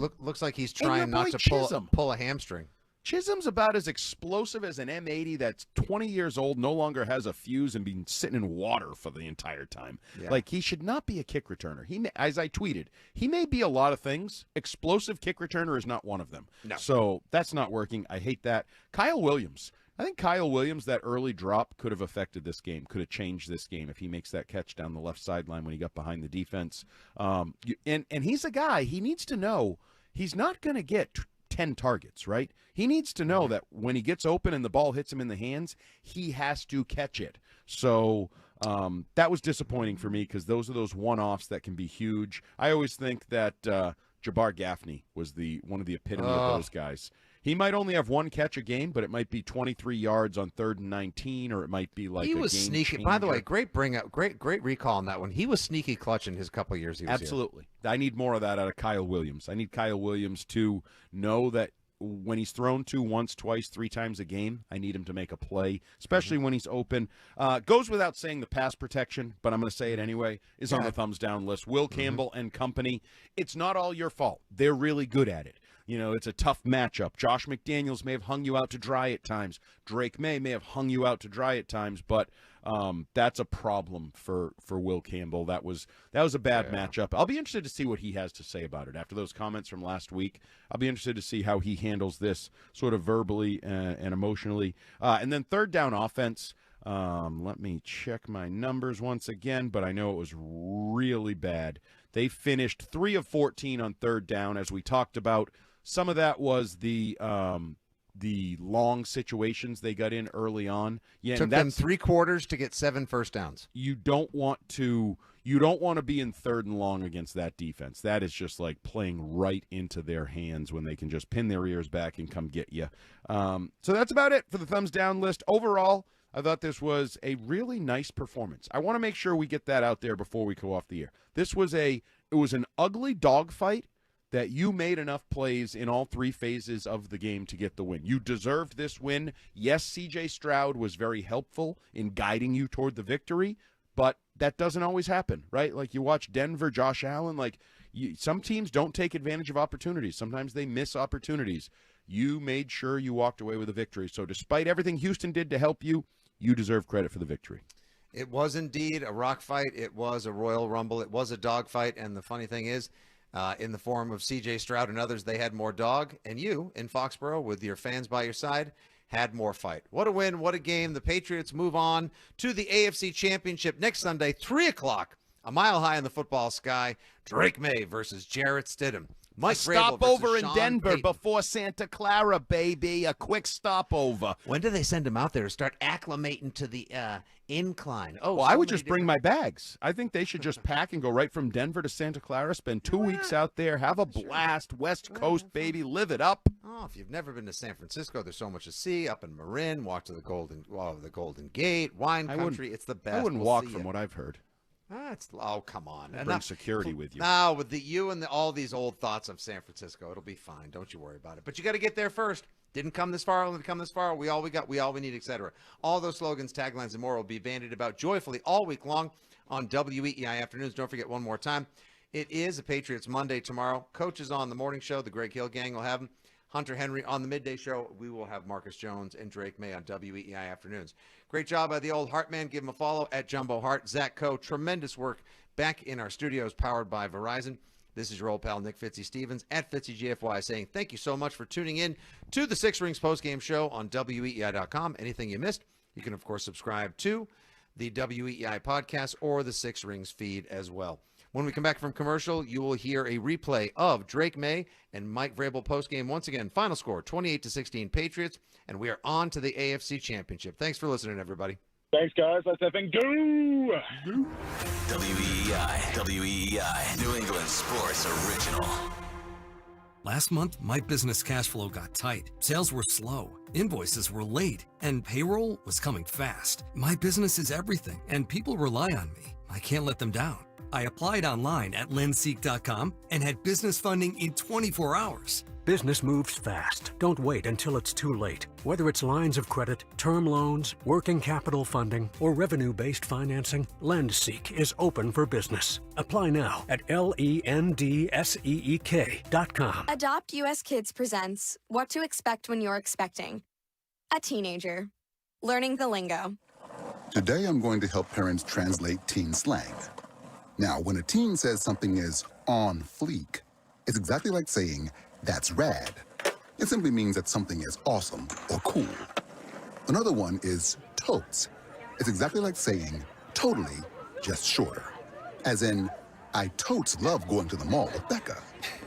trying not to pull a hamstring. Chisholm's about as explosive as an M80 that's 20 years old, no longer has a fuse, and been sitting in water for the entire time. Yeah. Like, he should not be a kick returner. As I tweeted, he may be a lot of things. Explosive kick returner is not one of them. No. So that's not working. I hate that. Kyle Williams. I think Kyle Williams, that early drop could have affected this game, could have changed this game if he makes that catch down the left sideline when he got behind the defense. And he's a guy, he needs to know he's not going to get 10 targets, right? He needs to know that when he gets open and the ball hits him in the hands, he has to catch it. So that was disappointing for me because those are those one-offs that can be huge. I always think that Jabbar Gaffney was one of the epitome of those guys. He might only have one catch a game, but it might be 23 yards on 3rd and 19, or it might be like he was game sneaky. changer. By the way, great recall on that one. He was sneaky clutch in his couple of years. He was Absolutely. I need more of that out of Kyle Williams. I need Kyle Williams to know that when he's thrown to once, twice, 3 times a game, I need him to make a play, especially when he's open. Goes without saying the pass protection, but I'm going to say it anyway, is on the thumbs down list. Will Campbell and company, it's not all your fault. They're really good at it. You know, it's a tough matchup. Josh McDaniels may have hung you out to dry at times. Drake May have hung you out to dry at times, but that's a problem for Will Campbell. That was a bad matchup. I'll be interested to see what he has to say about it. After those comments from last week, I'll be interested to see how he handles this sort of verbally and emotionally. And then 3rd down offense. Let me check my numbers once again, but I know it was really bad. They finished 3 of 14 on 3rd down, as we talked about. Some of that was the long situations they got in early on. Yeah, took them 3 quarters to get 7 first downs. You don't want to be in 3rd and long against that defense. That is just like playing right into their hands when they can just pin their ears back and come get you. So that's about it for the thumbs down list. Overall, I thought this was a really nice performance. I want to make sure we get that out there before we go off the air. It was an ugly dogfight that you made enough plays in all 3 phases of the game to get the win. You deserved this win. Yes, C.J. Stroud was very helpful in guiding you toward the victory, but that doesn't always happen, right? Like, you watch Denver, Josh Allen, like, Some teams don't take advantage of opportunities. Sometimes they miss opportunities. You made sure you walked away with a victory. So despite everything Houston did to help you, you deserve credit for the victory. It was indeed a rock fight. It was a Royal Rumble. It was a dog fight. And the funny thing is, in the form of C.J. Stroud and others, they had more dog. And you, in Foxborough, with your fans by your side, had more fight. What a win. What a game. The Patriots move on to the AFC Championship next Sunday, 3 o'clock, a mile high in the football sky. Drake May versus Jarrett Stidham. Mike Vrabel stopover versus in Sean Denver Payton. before Santa Clara, baby. A quick stopover. When do they send him out there to start acclimating to the incline? Oh, Well, so I would many just bring my bags. I think they should just pack and go right from Denver to Santa Clara, spend 2 weeks out there, have a blast, West Coast, baby, live it up. Oh, if you've never been to San Francisco, there's so much to see. Up in Marin, walk to the Golden Gate, wine country. It's the best. I wouldn't We'll walk see from you. what I've heard. Oh, come on. Bring security with you. No, with you and all these old thoughts of San Francisco, it'll be fine. Don't you worry about it. But you got to get there first. Didn't come this far, only come this far. We all we got, we all we need, etc. All those slogans, taglines, and more will be bandied about joyfully all week long on WEEI Afternoons. Don't forget one more time. It is a Patriots Monday tomorrow. Coach is on the morning show. The Greg Hill gang will have him. Hunter Henry on the midday show. We will have Marcus Jones and Drake May on WEEI Afternoons. Great job by the old Heartman. Give him a follow at Jumbo Hart. Zach Coe, tremendous work back in our studios powered by Verizon. This is your old pal Nick Fitzy Stevens at FitzyGFY saying thank you so much for tuning in to the Six Rings postgame show on WEEI.com. Anything you missed, you can, of course, subscribe to the WEEI podcast or the Six Rings feed as well. When we come back from commercial, you will hear a replay of Drake May and Mike Vrabel postgame. Once again, final score, 28-16 Patriots, and we are on to the AFC Championship. Thanks for listening, everybody. Thanks, guys. Let's effing go! WEEI, New England Sports Original. Last month, my business cash flow got tight. Sales were slow, invoices were late, and payroll was coming fast. My business is everything, and people rely on me. I can't let them down. I applied online at lendseek.com and had business funding in 24 hours. Business moves fast. Don't wait until it's too late. Whether it's lines of credit, term loans, working capital funding, or revenue-based financing, LendSeek is open for business. Apply now at lendseek.com. Adopt US Kids presents What to Expect When You're Expecting a Teenager. Learning the lingo. Today I'm going to help parents translate teen slang. Now, when a teen says something is on fleek, it's exactly like saying, that's rad. It simply means that something is awesome or cool. Another one is totes. It's exactly like saying, totally, just shorter. As in, I totes love going to the mall with Becca.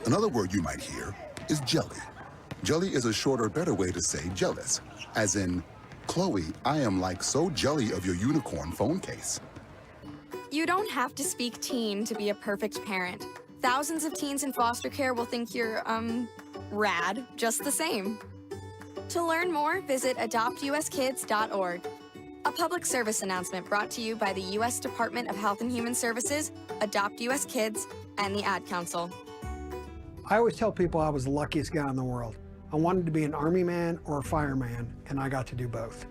Another word you might hear is jelly. Jelly is a shorter, better way to say jealous. As in, Chloe, I am like so jelly of your unicorn phone case. You don't have to speak teen to be a perfect parent. Thousands of teens in foster care will think you're, rad, just the same. To learn more, visit adoptuskids.org. A public service announcement brought to you by the U.S. Department of Health and Human Services, Adopt U.S. Kids, and the Ad Council. I always tell people I was the luckiest guy in the world. I wanted to be an Army man or a fireman, and I got to do both.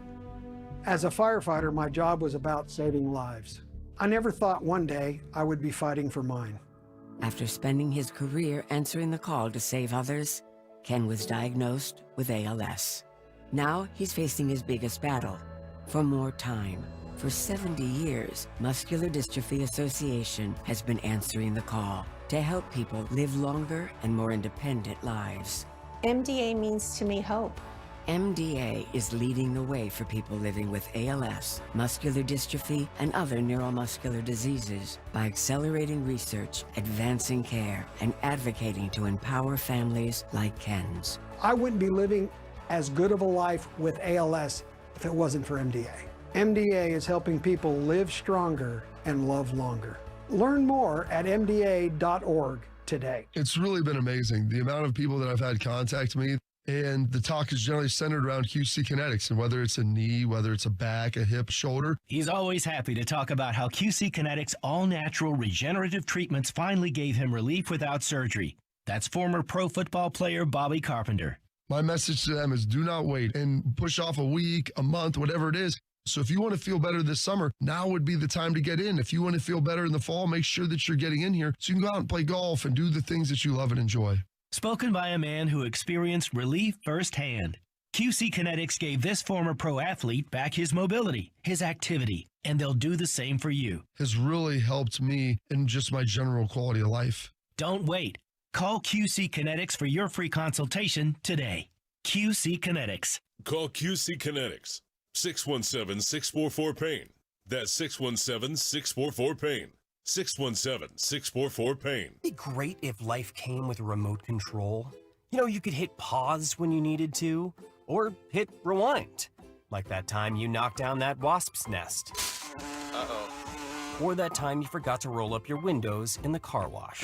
As a firefighter, my job was about saving lives. I never thought one day I would be fighting for mine. After spending his career answering the call to save others, Ken was diagnosed with ALS. Now he's facing his biggest battle, for more time. For 70 years, Muscular Dystrophy Association has been answering the call to help people live longer and more independent lives. MDA means to me hope. MDA is leading the way for people living with ALS, muscular dystrophy, and other neuromuscular diseases by accelerating research, advancing care, and advocating to empower families like Ken's. I wouldn't be living as good of a life with ALS if it wasn't for MDA. MDA is helping people live stronger and love longer. Learn more at mda.org today. It's really been amazing, the amount of people that I've had contact me. And the talk is generally centered around QC Kinetics, and whether it's a knee, whether it's a back, a hip, shoulder. He's always happy to talk about how QC Kinetics all-natural regenerative treatments finally gave him relief without surgery. That's former pro football player Bobby Carpenter. My message to them is do not wait and push off a week, a month, whatever it is. So if you want to feel better this summer, now would be the time to get in. If you want to feel better in the fall, make sure that you're getting in here so you can go out and play golf and do the things that you love and enjoy. Spoken by a man who experienced relief firsthand. QC Kinetics gave this former pro athlete back his mobility, his activity, and they'll do the same for you. Has really helped me in just my general quality of life. Don't wait. Call QC Kinetics for your free consultation today. QC Kinetics. Call QC Kinetics. 617-644-PAIN. That's 617-644-PAIN. 617-644-PAIN. It'd be great if life came with a remote control. You know, you could hit pause when you needed to, or hit rewind. Like that time you knocked down that wasp's nest. Uh-oh. Or that time you forgot to roll up your windows in the car wash.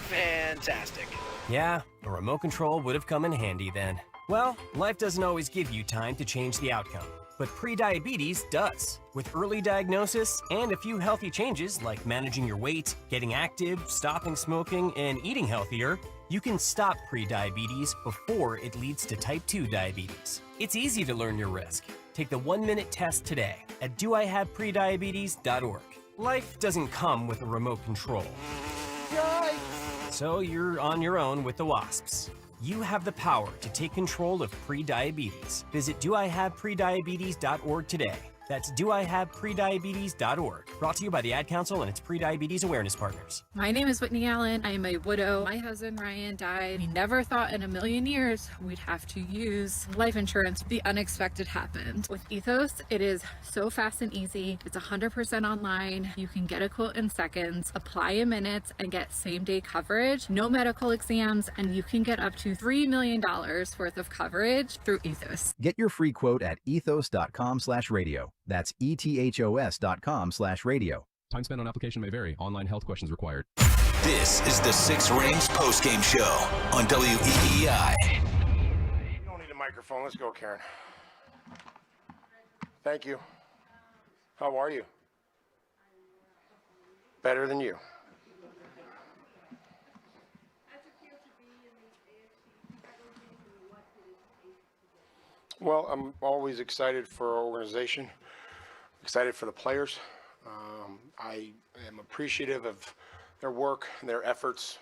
Fantastic. Yeah, a remote control would have come in handy then. Well, life doesn't always give you time to change the outcome, but prediabetes does. With early diagnosis and a few healthy changes like managing your weight, getting active, stopping smoking, and eating healthier, you can stop prediabetes before it leads to type 2 diabetes. It's easy to learn your risk. Take the 1-minute test today at doihaveprediabetes.org. Life doesn't come with a remote control. Yikes! So you're on your own with the wasps. You have the power to take control of prediabetes. Visit doihaveprediabetes.org today. That's doihaveprediabetes.org. Brought to you by the Ad Council and its Prediabetes Awareness Partners. My name is Whitney Allen. I am a widow. My husband Ryan died. We never thought in a million years we'd have to use life insurance. The unexpected happened. With Ethos, it is so fast and easy. It's 100% online. You can get a quote in seconds, apply in minutes, and get same-day coverage. No medical exams, and you can get up to $3 million worth of coverage through Ethos. Get your free quote at ethos.com/radio. That's ethos.com/radio. Time spent on application may vary. Online health questions required. This is the Six Rings postgame show on WEEI. You don't need a microphone. Let's go, Karen. Thank you. How are you? Better than you. Well, I'm always excited for our organization, excited for the players. I am appreciative of their work and their efforts.